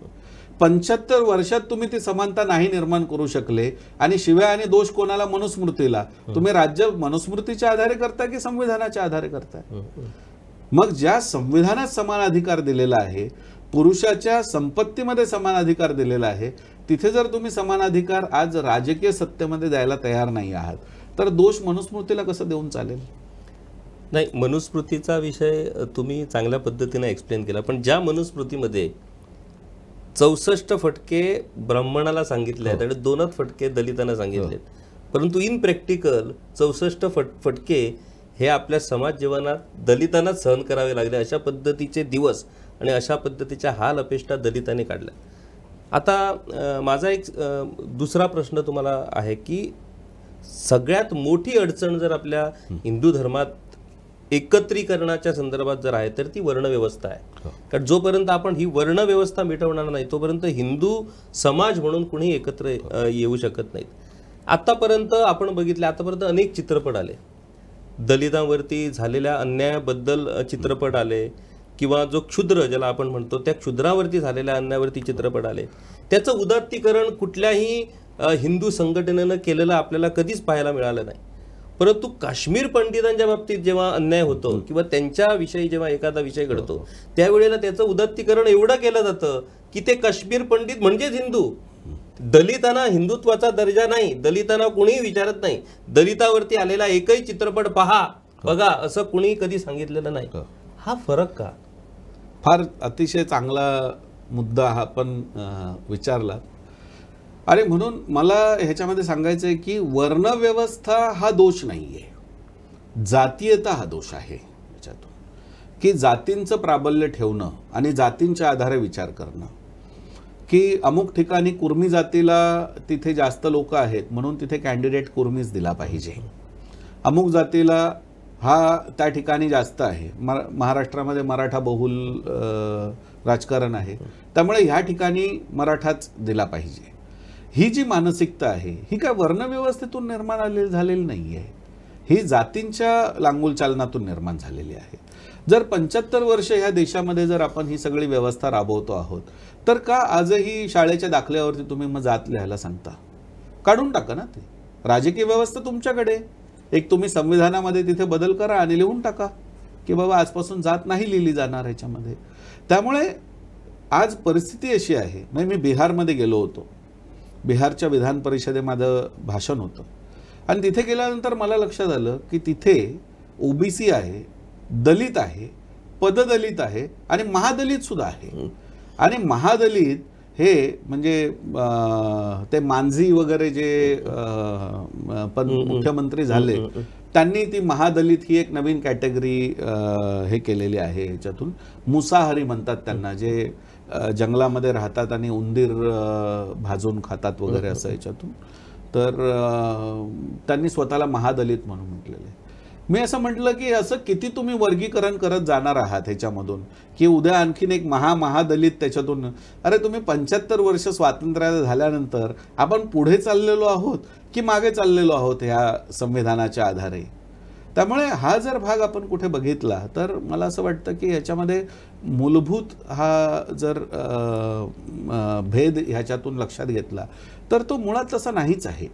75 वर्षात तुम्ही ती समानता नाही निर्माण करू शकले आणि शिव्या आणि दोष कोणाला? मनुस्मृतीला. तुम्ही राज्य मनुस्मृतीच्या आधारे करता की संविधानाच्या आधारे करताय? मग ज्या संविधानात समान अधिकार दिलेला आहे, पुरुषाच्या संपत्तीमध्ये समान अधिकार दिलेला आहे, तिथे जर तुम्ही समान अधिकार आज राजकीय सत्तेमध्ये द्यायला तयार नाही आहात तर दोष मनुस्मृतीला कसं देऊन चालेल? नाही, मनुस्मृतीचा विषय तुम्ही चांगल्या पद्धतीने एक्सप्लेन केला, पण ज्या मनुस्मृतीमध्ये 64 फटके ब्राह्मणाला सांगितले आहेत आणि 2च फटके दलितांना सांगितलेत, परंतु इन प्रॅक्टिकल 64 फटके हे आपल्या समाज जीवनात दलितांना सहन करावे लागले. अशा पद्धतीचे दिवस आणि अशा पद्धतीच्या हाल अपेष्टा दलितांनी काढल्या. आता माझा एक दुसरा प्रश्न तुम्हाला आहे की सगळ्यात मोठी अडचण जर आपल्या हिंदू धर्मात एकत्रीकरणाच्या संदर्भात जर आहे तर ती वर्णव्यवस्था आहे. कारण जोपर्यंत आपण ही वर्णव्यवस्था मिटवणार नाही तोपर्यंत हिंदू समाज म्हणून कुणी एकत्र येऊ शकत नाहीत. आतापर्यंत आपण बघितले, आतापर्यंत अनेक चित्रपट आले, दलितांवरती झालेल्या अन्यायाबद्दल चित्रपट आले किंवा जो क्षुद्र ज्याला आपण म्हणतो त्या क्षुद्रावरती झालेल्या अन्यायावरती चित्रपट आले. त्याचं उदात्तीकरण कुठल्याही हिंदू संघटनेनं केलेलं आपल्याला कधीच पाहायला मिळालं नाही. परंतु काश्मीर पंडितांच्या बाबतीत जेव्हा अन्याय होतो किंवा त्यांच्याविषयी जेव्हा एखादा विषय घडतो त्यावेळेला त्याचं उदात्तीकरण एवढं केलं जातं की ते काश्मीर पंडित म्हणजेच हिंदू. दलितांना हिंदुत्वाचा दर्जा नाही, दलितांना कुणीही विचारत नाही. दलितावरती आलेला एकही चित्रपट बघा असं कुणी कधी सांगितलेलं नाही. हा फरक का? फार अतिशय चांगला मुद्दा हा आपण विचारला. अरे म्हणून मला ह्याच्यामध्ये सांगायचं आहे की वर्णव्यवस्था हा दोष नाहीये, जातीयता हा दोष आहे. याच्यातून की जातींचं प्राबल्य ठेवणं आणि जातींच्या आधारे विचार करणं की अमुक ठिकाणी कुर्मी जातीला तिथे जास्त लोक आहेत म्हणून तिथे कॅन्डिडेट कुर्मीच दिला पाहिजे, अमुक जातीला हा त्या ठिकाणी जास्त आहे, महाराष्ट्रामध्ये मराठा बहुल राजकारण आहे त्यामुळे ह्या ठिकाणी मराठाच दिला पाहिजे. ही जी मानसिकता आहे ही काय वर्णव्यवस्थेतून निर्माण झालेली नाही आहे, ही जातींच्या लांगुल चालनातून निर्माण झालेली आहे. जर 75 वर्ष ह्या देशामध्ये जर आपण ही सगळी व्यवस्था राबवतो आहोत तर का आजही शाळेच्या दाखल्यावरती तुम्ही मग जात लिहायला सांगता? काढून टाका ना ते. राजकीय व्यवस्था तुमच्याकडे, एक तुम्ही संविधानामध्ये तिथे बदल करा आणि लिहून टाका की बाबा आजपासून जात नाही लिहिली जाणार ह्याच्यामध्ये. त्यामुळे आज परिस्थिती अशी आहे. म्हणजे मी बिहारमध्ये गेलो होतो, बिहारच्या विधान परिषदेत माझं भाषण होतं आणि तिथे गेल्यानंतर मला लक्षात आलं की तिथे ओबीसी आहे, दलित आहे, पददलित आहे आणि महादलित सुद्धा आहे. आणि महादलित हे म्हणजे ते मांझी वगैरे जे मुख्यमंत्री झाले त्यांनी ती महादलित ही एक नवीन कॅटेगरी हे केलेली आहे. याच्यातून मुसाहारी म्हणतात त्यांना, जे जंगलामध्ये राहतात आणि उंदीर भाजून खातात वगैरे असं याच्यातून. तर त्यांनी स्वतःला महादलित म्हणून म्हटलेलं आहे. मी असं म्हटलं की असं किती तुम्ही वर्गीकरण करत जाणार आहात ह्याच्यामधून की उद्या आणखीन एक महादलित त्याच्यातून. अरे तुम्ही 75 वर्ष स्वातंत्र्य झाल्यानंतर आपण पुढे चाललेलो आहोत की मागे चाललेलो आहोत ह्या संविधानाच्या आधारे. त्यामुळे हा जर भाग आपण कुठे बघितला तर मला असं वाटतं की ह्याच्यामध्ये मूलभूत हा जर भेद ह्याच्यातून लक्षात घेतला तर तो मुळात तसा नाहीच आहे.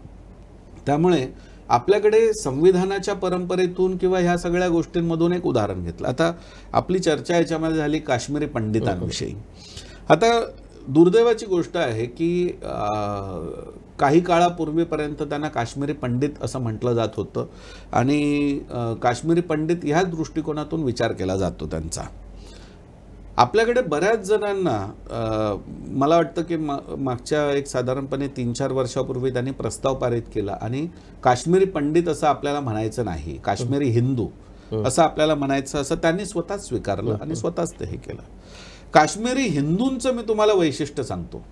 त्यामुळे आपल्याकडे संविधानाच्या परंपरेतून किंवा ह्या सगळ्या गोष्टींमधून एक उदाहरण घेतलं. आता आपली चर्चा याच्यामध्ये झाली काश्मीरी पंडितांविषयी. आता दुर्दैवाची गोष्ट आहे की काही काळापूर्वीपर्यंत त्यांना काश्मीरी पंडित असं म्हटलं जात होतं आणि काश्मीरी पंडित ह्या दृष्टिकोनातून विचार केला जातो त्यांचा. आपल्याकडे बऱ्याच जणांना मला वाटतं की मागच्या एक साधारणपणे 3-4 वर्षापूर्वी त्यांनी प्रस्ताव पारित केला आणि काश्मीरी पंडित असं आपल्याला म्हणायचं नाही, काश्मीरी हिंदू असं आपल्याला म्हणायचं, असं त्यांनी स्वतःच स्वीकारलं आणि स्वतःच ते हे केलं. काश्मीरी हिंदूंचं मी तुम्हाला वैशिष्ट्य सांगतो.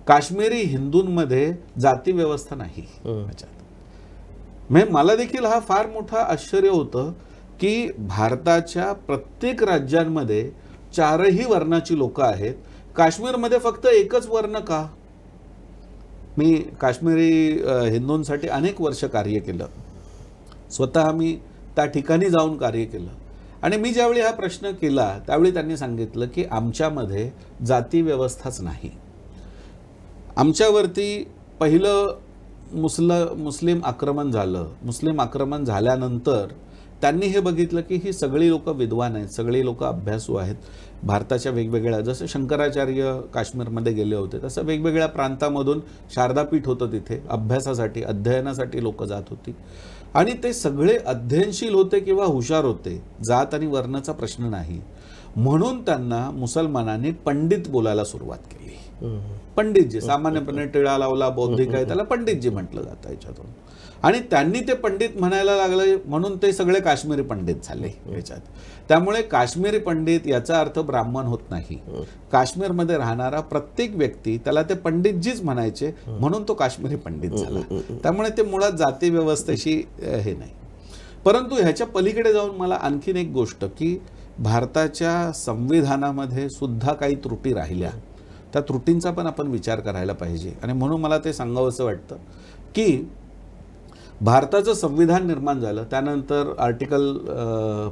काश्मीरी हिंदूंमध्ये जाती व्यवस्था नाही. म्हणजे मला देखील हा फार मोठा आश्चर्य होतं की भारताच्या प्रत्येक राज्यांमध्ये 4ही वर्णाची लोक आहेत, काश्मीरमध्ये फक्त एकच वर्ण का? मी काश्मीरी हिंदूंसाठी अनेक वर्ष कार्य केलं, स्वतः मी त्या ठिकाणी जाऊन कार्य केलं आणि मी ज्यावेळी हा प्रश्न केला त्यावेळी त्यांनी सांगितलं की आमच्यामध्ये जाती व्यवस्थाच नाही. आमच्यावरती पहिलं मुस्लिम आक्रमण झालं. मुस्लिम आक्रमण झाल्यानंतर त्यांनी हे बघितलं की ही सगळी लोक विद्वान आहेत, सगळी लोक अभ्यासू आहेत. भारताच्या वेगवेगळ्या, जसं शंकराचार्य काश्मीरमध्ये गेले होते तसं वेगवेगळ्या प्रांतामधून शारदापीठ होतं, तिथे अभ्यासासाठी अध्ययनासाठी लोक जात होती आणि ते सगळे अध्ययनशील होते किंवा हुशार होते. जात आणि वर्णाचा प्रश्न नाही. म्हणून त्यांना मुसलमानांनी पंडित बोलायला सुरुवात केली. पंडितजी, सामान्यपणे टिळा लावला बौद्धिक आहे त्याला पंडितजी म्हटलं जातं याच्यातून. आणि त्यांनी ते पंडित म्हणायला लागले म्हणून ते सगळे काश्मीरी पंडित झाले याच्यात. त्यामुळे काश्मीरी पंडित याचा अर्थ ब्राह्मण होत नाही. काश्मीरमध्ये राहणारा प्रत्येक व्यक्ती त्याला ते पंडितजीच म्हणायचे म्हणून तो काश्मीरी पंडित झाला. त्यामुळे ते मुळात जाती व्यवस्थेशी हे नाही. परंतु ह्याच्या पलीकडे जाऊन मला आणखीन एक गोष्ट की भारताच्या संविधानामध्ये सुद्धा काही त्रुटी राहिल्या, त्या त्रुटींचा पण आपण विचार करायला पाहिजे. आणि म्हणून मला ते सांगावंसं वाटतं की भारताचं संविधान निर्माण झालं त्यानंतर आर्टिकल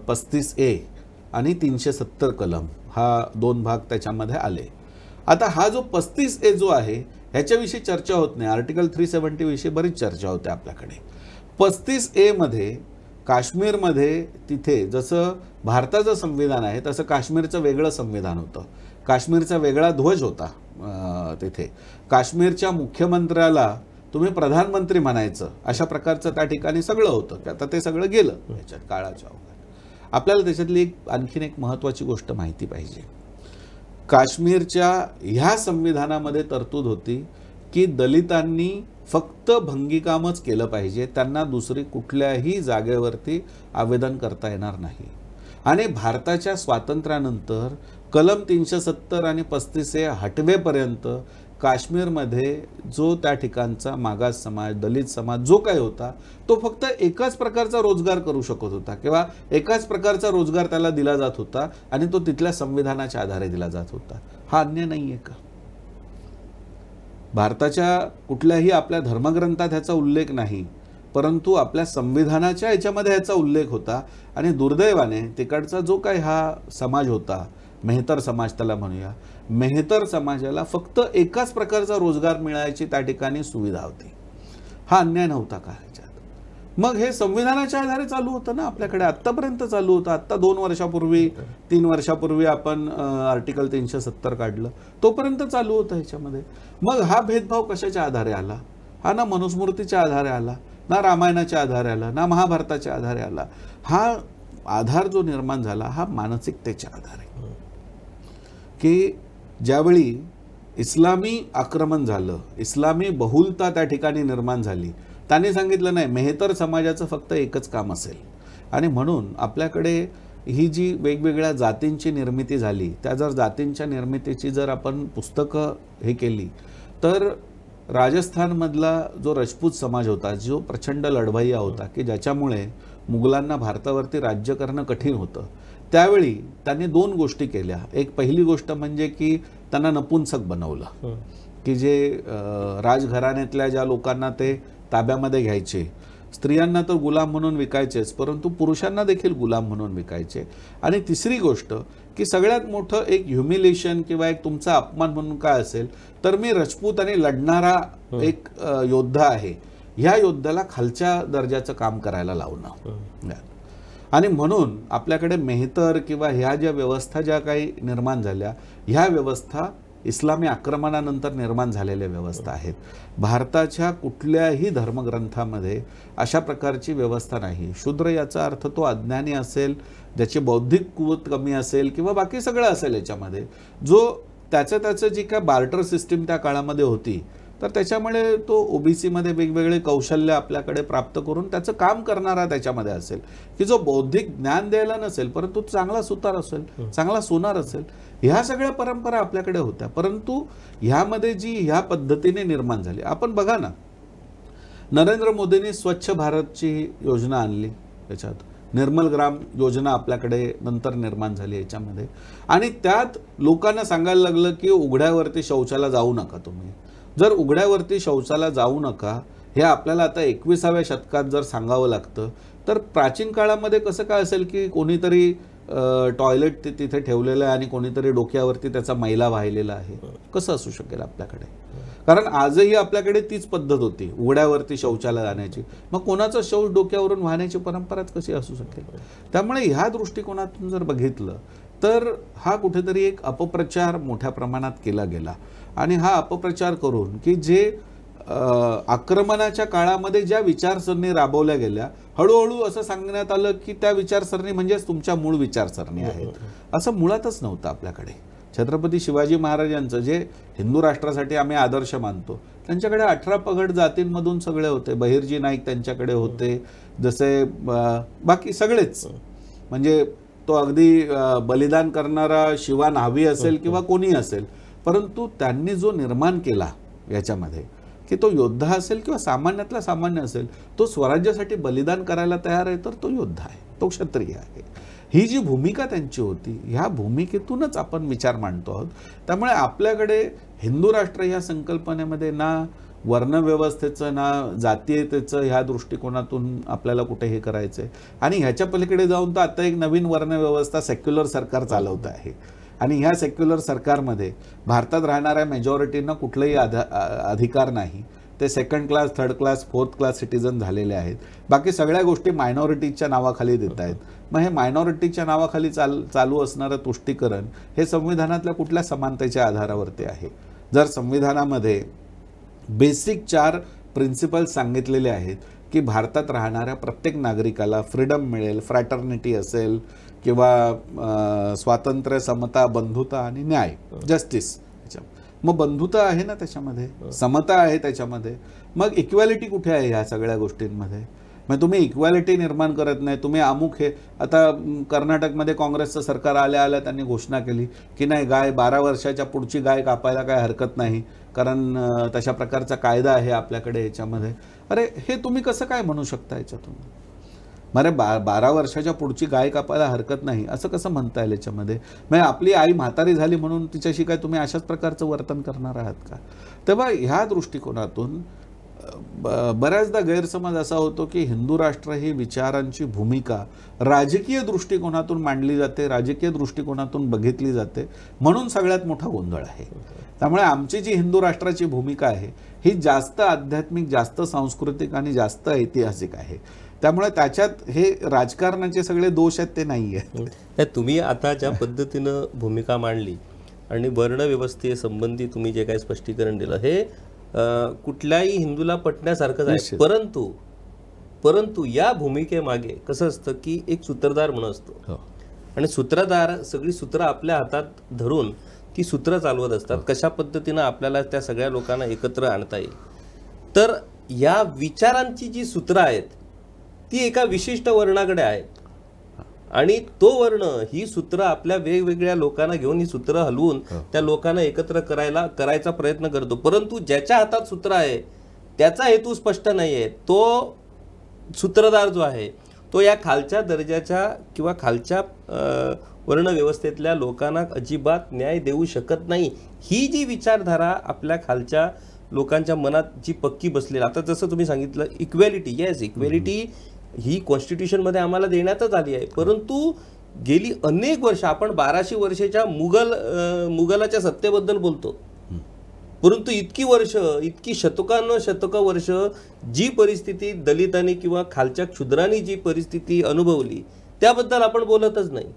35A आणि 370 कलम हा 2 भाग त्याच्यामध्ये आले. आता हा जो 35A जो आहे ह्याच्याविषयी चर्चा होत नाही. आर्टिकल 370 विषयी बरीच चर्चा होते आपल्याकडे. 35A मध्ये काश्मीरमध्ये तिथे जसं भारताचं संविधान आहे तसं काश्मीरचं वेगळं संविधान होतं, काश्मीरचा वेगळा ध्वज होता. तिथे काश्मीरच्या मुख्यमंत्र्याला तुम्ही प्रधानमंत्री म्हणायचं अशा प्रकारचं त्या ठिकाणी सगळं होतं. आता ते सगळं गेलं याच्यात काळाच्या ओघात. आपल्याला त्याच्यातली आणखीन एक महत्त्वाची गोष्ट माहिती पाहिजे. काश्मीरच्या ह्या संविधानामध्ये तरतूद होती की दलितांनी फक्त भंगीकामच केलं पाहिजे, त्यांना दुसरी कुठल्याही जागेवरती आवेदन करता येणार नाही. आणि भारताच्या स्वातंत्र्यानंतर कलम 370 आणि 35A हटवेपर्यंत काश्मीरमध्ये जो त्या ठिकाणचा मागास समाज, दलित समाज जो काही होता तो फक्त एकाच प्रकारचा रोजगार करू शकत होता किंवा एकाच प्रकारचा रोजगार त्याला दिला जात होता आणि तो तिथल्या संविधानाच्या आधारे दिला जात होता. हा अन्याय नाही आहे का? भारताच्या कुठल्याही आपल्या धर्मग्रंथात ह्याचा उल्लेख नाही, परंतु आपल्या संविधानाच्या ह्याच्यामध्ये ह्याचा उल्लेख होता. आणि दुर्दैवाने तिकडचा जो काही हा समाज होता, मेहतर समाज त्याला म्हणूया, मेहतर समाजाला फक्त एकाच प्रकारचा रोजगार मिळायची त्या ठिकाणी सुविधा होती. हा अन्याय नव्हता का ह्याच्यात? मग हे संविधानाच्या आधारे चालू होतं ना आपल्याकडे, आत्तापर्यंत चालू होतं. आत्ता 2 वर्षापूर्वी 3 वर्षापूर्वी आपण आर्टिकल 370 काढलं, तोपर्यंत चालू होतं ह्याच्यामध्ये. मग हा भेदभाव कशाच्या आधारे आला? हा ना मनुस्मृतीच्या आधारे आला, ना रामायणाच्या आधारे आला, ना महाभारताच्या आधारे आला. हा आधार जो निर्माण झाला हा मानसिकतेच्या आधारे, की ज्यावेळी इस्लामी आक्रमण झालं, इस्लामी बहुलता त्या ठिकाणी निर्माण झाली, त्यांनी सांगितलं नाही मेहतर समाजाचं फक्त एकच काम असेल. आणि म्हणून आपल्याकडे ही जी वेगवेगळ्या जातींची निर्मिती झाली, त्या जर जातींच्या निर्मितीची जर आपण पुस्तकं हे केली तर राजस्थानमधला जो राजपूत समाज होता, जो प्रचंड लढवय्या होता, की ज्याच्यामुळे मुघलांना भारतावरती राज्य करणं कठीण होतं, त्यावेळी त्यांनी 2 गोष्टी केल्या. एक पहिली गोष्ट म्हणजे की त्यांना नपुंसक बनवलं, की जे राजघराण्यातल्या ज्या लोकांना ते ताब्यामध्ये घ्यायचे, स्त्रियांना तर गुलाम म्हणून विकायचेच, परंतु पुरुषांना देखील गुलाम म्हणून विकायचे. आणि तिसरी गोष्ट की सगळ्यात मोठं एक ह्युमिलेशन किंवा एक तुमचा अपमान म्हणून काय असेल तर मी राजपूत आणि लढणारा एक योद्धा आहे, ह्या योद्ध्याला खालच्या दर्जाचं काम करायला लावणं. आणि म्हणून आपल्याकडे मेहतर किंवा ह्या ज्या व्यवस्था ज्या काही निर्माण झाल्या, ह्या व्यवस्था इस्लामी आक्रमणानंतर निर्माण झालेल्या व्यवस्था आहेत. भारताच्या कुठल्याही धर्मग्रंथामध्ये अशा प्रकारची व्यवस्था नाही. शूद्र याचा अर्थ तो अज्ञानी असेल, ज्याची बौद्धिक कुवत कमी असेल किंवा बाकी सगळं असेल याच्यामध्ये, जो त्याचं जी काय बार्टर सिस्टीम त्या काळामध्ये होती, तर त्याच्यामुळे तो ओबीसीमध्ये वेगवेगळे कौशल्य आपल्याकडे प्राप्त करून त्याचं काम करणारा त्याच्यामध्ये असेल, की जो बौद्धिक ज्ञान द्यायला नसेल परंतु चांगला सुतार असेल, चांगला सोनार असेल. ह्या सगळ्या परंपरा आपल्याकडे होत्या. परंतु ह्यामध्ये जी ह्या पद्धतीने निर्माण झाली, आपण बघा ना, नरेंद्र मोदींनी स्वच्छ भारतची योजना आणली, त्याच्यात निर्मल ग्राम योजना आपल्याकडे नंतर निर्माण झाली याच्यामध्ये. आणि त्यात लोकांना सांगायला लागलं की उघड्यावरती शौचाला जाऊ नका. तुम्ही जर उघड्यावरती शौचाला जाऊ नका हे आपल्याला आता 21व्या शतकात जर सांगावं लागतं, तर प्राचीन काळामध्ये कसं काय असेल की कोणीतरी टॉयलेट तिथे ठेवलेलं आहे आणि कोणीतरी डोक्यावरती त्याचा मैला वाहिलेला आहे, कसं असू शकेल आपल्याकडे? कारण आजही आपल्याकडे तीच पद्धत होती उघड्यावरती शौचाला जाण्याची. मग कोणाचं शौच डोक्यावरून वाहण्याची परंपराच कशी असू शकेल? त्यामुळे ह्या दृष्टिकोनातून जर बघितलं तर हा कुठेतरी एक अपप्रचार मोठ्या प्रमाणात केला गेला. आणि हा अपप्रचार करून की जे आक्रमणाच्या काळामध्ये ज्या विचारसरणी राबवल्या गेल्या, हळूहळू असं सांगण्यात आलं की त्या विचारसरणी म्हणजेच तुमच्या मूळ विचारसरणी आहेत, असं मुळातच नव्हतं आपल्याकडे. छत्रपती शिवाजी महाराजांचं जे हिंदू राष्ट्रासाठी आम्ही आदर्श मानतो, त्यांच्याकडे 18 पगड जातींमधून सगळे होते. बहिर्जी नाईक त्यांच्याकडे होते, जसे बाकी सगळेच, म्हणजे तो अगदी बलिदान करणारा शिवा न्हावी असेल किंवा कोणी असेल, परंतु त्यांनी जो निर्माण केला याच्यामध्ये की तो योद्धा असेल किंवा सामान्यातला सामान्य असेल, तो स्वराज्यासाठी बलिदान करायला तयार आहे तर तो योद्धा आहे, तो क्षत्रिय आहे. ही जी भूमिका त्यांची होती, ह्या भूमिकेतूनच आपण विचार मांडतो आहोत. त्यामुळे आपल्याकडे हिंदू राष्ट्र ह्या संकल्पनेमध्ये ना वर्णव्यवस्थेचं ना जातीयतेचं ह्या दृष्टिकोनातून आपल्याला कुठे हे करायचं आहे. आणि ह्याच्या पलीकडे जाऊन तर आता एक नवीन वर्णव्यवस्था सेक्युलर सरकार चालवत आहे. आणि ह्या सेक्युलर सरकारमध्ये भारतात राहणाऱ्या मेजॉरिटींना कुठलाही अधिकार नाही. ते 2nd class, 3rd class, 4th class citizen झालेले आहेत. बाकी सगळ्या गोष्टी मायनॉरिटीच्या नावाखाली देत आहेत. मग हे मायनॉरिटीच्या नावाखाली चालू असणारं तुष्टीकरण हे संविधानातल्या कुठल्या समानतेच्या आधारावरती आहे? जर संविधानामध्ये बेसिक 4 प्रिन्सिपल्स सांगितलेले आहेत की भारतात राहणाऱ्या प्रत्येक नागरिकाला फ्रीडम मिळेल, फ्रॅटर्निटी असेल किंवा स्वातंत्र्य, समता, बंधुता आणि न्याय, जस्टिस, मग बंधुता आहे ना त्याच्यामध्ये, समता आहे त्याच्यामध्ये, मग इक्वॅलिटी कुठे आहे ह्या सगळ्या गोष्टींमध्ये? मग तुम्ही इक्वॅलिटी निर्माण करत नाही. तुम्ही अमुक हे आता कर्नाटकमध्ये काँग्रेसचं सरकार आल्या त्यांनी घोषणा केली की नाही, गाय 12 वर्षाच्या पुढची गाय कापायला काय हरकत नाही, कारण तशा प्रकारचा कायदा आहे आपल्याकडे याच्यामध्ये. अरे हे तुम्ही कसं काय म्हणू शकता याच्यातून? मरे 12 वर्षाच्या पुढची गाय कापायला हरकत नाही असं कसं म्हणता येईल याच्यामध्ये? म्हणजे आपली आई म्हातारी झाली म्हणून तिच्याशी काय तुम्ही अशाच प्रकारचं वर्तन करणार आहात का? तेव्हा ह्या दृष्टिकोनातून बऱ्याचदा गैरसमज असा होतो की हिंदू राष्ट्र ही विचारांची भूमिका राजकीय दृष्टिकोनातून मांडली जाते, राजकीय दृष्टिकोनातून बघितली जाते, म्हणून सगळ्यात मोठा गोंधळ आहे. त्यामुळे आमची जी हिंदू राष्ट्राची भूमिका आहे ही जास्त आध्यात्मिक, जास्त सांस्कृतिक आणि जास्त ऐतिहासिक आहे. त्यामुळे त्याच्यात हे राजकारणाचे सगळे दोष आहेत ते नाही आहे. नाही, तुम्ही आता ज्या पद्धतीनं भूमिका मांडली आणि वर्णव्यवस्थेसंबंधी तुम्ही जे काही स्पष्टीकरण दिलं हे कुठल्याही हिंदूला पटण्यासारखंच आहे. परंतु या भूमिकेमागे कसं असतं की एक सूत्रधार म्हणून असतो आणि सूत्रधार सगळी सूत्र आपल्या हातात धरून ती सूत्र चालवत असतात. कशा पद्धतीनं आपल्याला त्या सगळ्या लोकांना एकत्र आणता येईल. तर या विचारांची जी सूत्र आहेत ती एका विशिष्ट वर्णाकडे आहेत आणि तो वर्ण ही सूत्र आपल्या वेगवेगळ्या लोकांना घेऊन ही सूत्र हलवून त्या लोकांना एकत्र करायचा प्रयत्न करतो. परंतु ज्याच्या हातात सूत्र आहे त्याचा हेतू स्पष्ट नाही आहे. तो सूत्रधार जो आहे तो या खालच्या दर्जाच्या किंवा खालच्या वर्णव्यवस्थेतल्या लोकांना अजिबात न्याय देऊ शकत नाही. ही जी विचारधारा आपल्या खालच्या लोकांच्या मनात जी पक्की बसलेली, आता जसं तुम्ही सांगितलं इक्वॅलिटी, येस इक्वॅलिटी ही कॉन्स्टिट्यूशनमध्ये आम्हाला देण्यातच आली आहे. परंतु गेली अनेक वर्ष आपण 1200 वर्षाच्या मुघलाच्या सत्तेबद्दल बोलतो, परंतु इतकी शतकं वर्ष जी परिस्थिती दलितांनी किंवा खालच्या क्षुद्रांनी जी परिस्थिती अनुभवली त्याबद्दल आपण बोलतच नाही.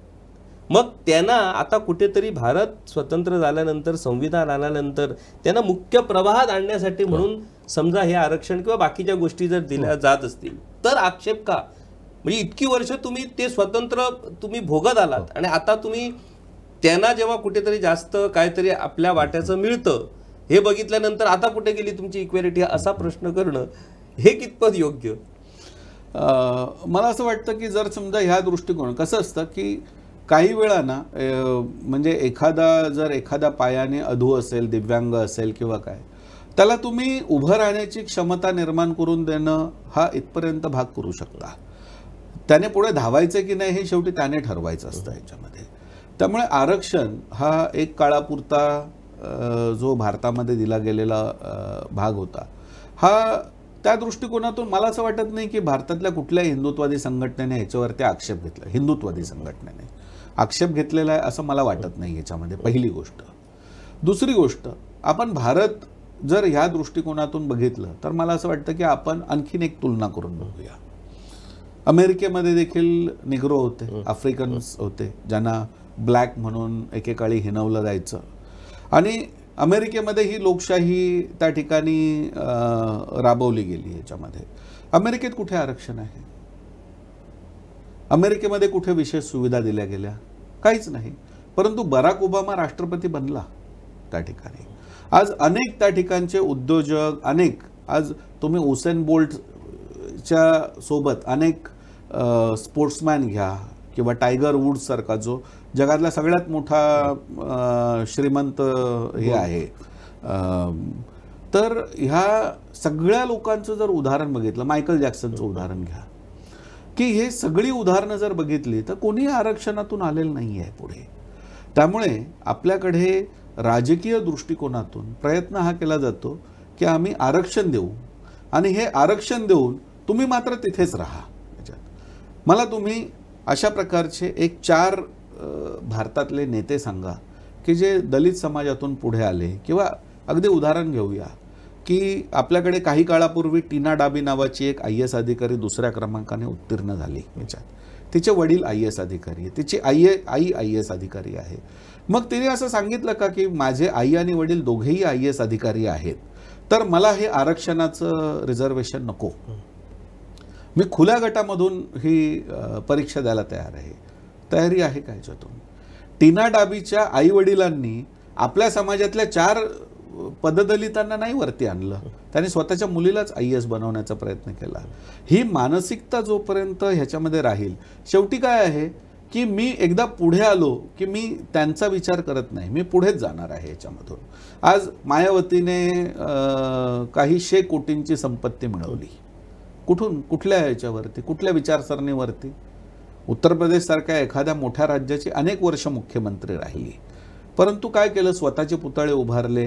मग त्यांना आता कुठेतरी भारत स्वतंत्र झाल्यानंतर संविधान आल्यानंतर त्यांना मुख्य प्रवाहात आणण्यासाठी म्हणून समजा हे आरक्षण किंवा बाकीच्या गोष्टी जर दिल्या जात असतील तर आक्षेप का? म्हणजे इतकी वर्ष तुम्ही ते स्वतंत्र तुम्ही भोगत आलात आणि आता तुम्ही त्यांना जेव्हा कुठेतरी जास्त काहीतरी आपल्या वाट्याचं मिळतं हे बघितल्यानंतर आता कुठे गेली तुमची इक्वॅलिटी असा प्रश्न करणं हे कितपत योग्य? मला असं वाटतं की जर समजा ह्या दृष्टिकोन कसं असतं की काही वेळा ना म्हणजे एखादा पायाने अधू असेल, दिव्यांग असेल किंवा काय, त्याला तुम्ही उभं राहण्याची क्षमता निर्माण करून देणं हा इथपर्यंत भाग करू शकता. त्याने पुढे धावायचं की नाही हे शेवटी त्याने ठरवायचं असतं याच्यामध्ये. त्यामुळे आरक्षण हा एक काळापुरता जो भारतामध्ये दिला गेलेला भाग होता हा त्या दृष्टिकोनातून मला असं वाटत नाही की भारतातल्या कुठल्याही हिंदुत्ववादी संघटनेने याच्यावरती आक्षेप घेतला. हिंदुत्ववादी संघटनेने आक्षेप घेतलेला आहे असं मला वाटत नाही याच्यामध्ये, पहिली गोष्ट. दुसरी गोष्ट, आपण भारत जर ह्या दृष्टिकोनातून बघितलं तर मला असं वाटतं की आपण आणखीन एक तुलना करून बघूया. अमेरिकेमध्ये देखील निग्रो होते, आफ्रिकन्स होते, ज्यांना ब्लॅक म्हणून एकेकाळी हिणवलं जायचं आणि अमेरिकेमध्ये ही लोकशाही त्या ठिकाणी राबवली गेली. याच्यामध्ये अमेरिकेत कुठे आरक्षण आहे? अमेरिकेमध्ये कुठे विशेष सुविधा दिल्या गेल्या? काहीच नाही. परंतु बराक ओबामा राष्ट्रपती बनला त्या ठिकाणी. आज अनेक त्या ठिकाणचे उद्योजक, आज तुम्ही उसेन बोल्टच्या सोबत अनेक स्पोर्ट्समॅन घ्या किंवा टायगर वुड्स सारखा जो जगातला सगळ्यात मोठा श्रीमंत हे आहे, तर ह्या सगळ्या लोकांचं जर उदाहरण बघितलं, मायकल जॅक्सनचं उदाहरण घ्या, की हे सगळी उदाहरणं जर बघितली तर कोणी आरक्षणातून आलेलं नाही आहे पुढे. त्यामुळे आपल्याकडे राजकीय दृष्टिकोनातून प्रयत्न हा केला जातो की आम्ही आरक्षण देऊ आणि हे आरक्षण देऊन तुम्ही मात्र तिथेच राहा. मला तुम्ही अशा प्रकारचे एक 4 भारतातले नेते सांगा की जे दलित समाजातून पुढे आले. किंवा अगदी उदाहरण घेऊया की आपल्याकडे काही काळापूर्वी टीना डाबी नावाची एक IAS अधिकारी दुसऱ्या क्रमांकाने उत्तीर्ण झाली. याच्यात तिचे वडील IAS अधिकारी आहे, तिची आई IAS अधिकारी आहे. मग तिने असं सांगितलं का की माझे आई आणि वडील दोघेही IAS अधिकारी आहेत तर मला हे आरक्षणाचं रिझर्वेशन नको, मी खुल्या गटामधून ही परीक्षा द्यायला तयारी आहे का याच्यातून? टीना डाबीच्या आई वडिलांनी आपल्या समाजातल्या 4 पददलितांना नाही वरती आणलं, त्यांनी स्वतःच्या मुलीलाच IAS बनवण्याचा प्रयत्न केला. ही मानसिकता जोपर्यंत ह्याच्यामध्ये राहील, शेवटी काय आहे की मी एकदा पुढे आलो की मी त्यांचा विचार करत नाही, मी पुढेच जाणार आहे याच्यामधून. आज मायावतीने काही 100 कोटींची संपत्ती मिळवली. कुठून? कुठल्या ह्याच्यावरती? कुठल्या विचारसरणीवरती? उत्तर प्रदेशसारख्या एखाद्या मोठ्या राज्याची अनेक वर्ष मुख्यमंत्री राहिली, परंतु काय केलं? स्वतःचे पुतळे उभारले,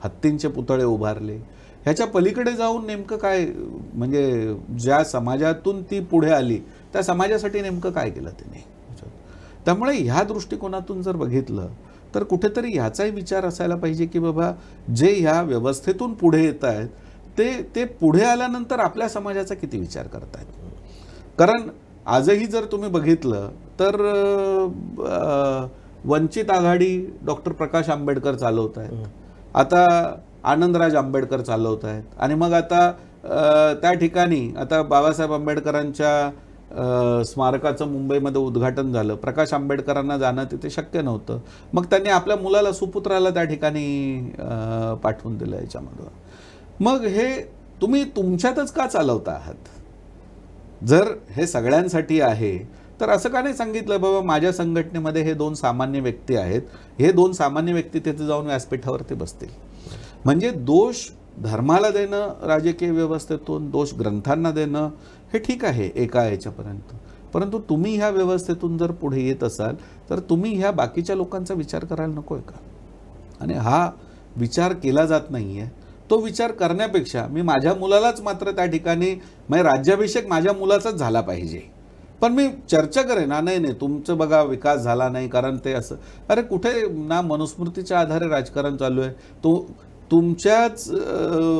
हत्तींचे पुतळे उभारले. ह्याच्या पलीकडे जाऊन नेमकं काय, म्हणजे ज्या समाजातून ती पुढे आली त्या समाजासाठी नेमकं काय केलं तिने? त्यामुळे ह्या दृष्टिकोनातून जर बघितलं तर कुठेतरी ह्याचाही विचार असायला पाहिजे की बाबा जे ह्या व्यवस्थेतून पुढे येत आहेत ते पुढे आल्यानंतर आपल्या समाजाचा किती विचार करतायत. कारण आजही जर तुम्ही बघितलं तर वंचित आघाडी डॉक्टर प्रकाश आंबेडकर चालवत आहेत, आता आनंदराज आंबेडकर चालवत आहेत, आणि मग आता त्या ठिकाणी आता बाबासाहेब आंबेडकरांच्या स्मारकाचं मुंबईमध्ये उद्घाटन झालं. प्रकाश आंबेडकरांना जाणं तिथे शक्य नव्हतं, मग त्यांनी आपल्या मुलाला सुपुत्राला त्या ठिकाणी पाठवून दिलं याच्यामधून. मग हे तुम्ही तुमच्यातच का चालवता आहात? जर हे सगळ्यांसाठी आहे तर असं का नाही सांगितलं बाबा माझ्या संघटनेमध्ये हे 2 सामान्य व्यक्ती आहेत, हे 2 सामान्य व्यक्ती तिथे जाऊन व्यासपीठावरती बसतील. म्हणजे दोष धर्माला देणं राजकीय व्यवस्थेतून, दोष ग्रंथांना देणं हे ठीक आहे एका याच्यापर्यंत, परंतु तुम्ही ह्या व्यवस्थेतून जर पुढे येत असाल तर तुम्ही ह्या बाकीच्या लोकांचा विचार करायला नको आहे का? आणि हा विचार केला जात नाही आहे. तो विचार करण्यापेक्षा मी माझ्या मुलालाच मात्र त्या ठिकाणी म्हणजे राज्याभिषेक माझ्या मुलाचाच झाला पाहिजे, पण मी चर्चा करेन ना, नाही तुमचं बघा विकास झाला नाही कारण ते असं. अरे कुठे ना मनुस्मृतीच्या आधारे राजकारण चालू आहे. तुमच्याच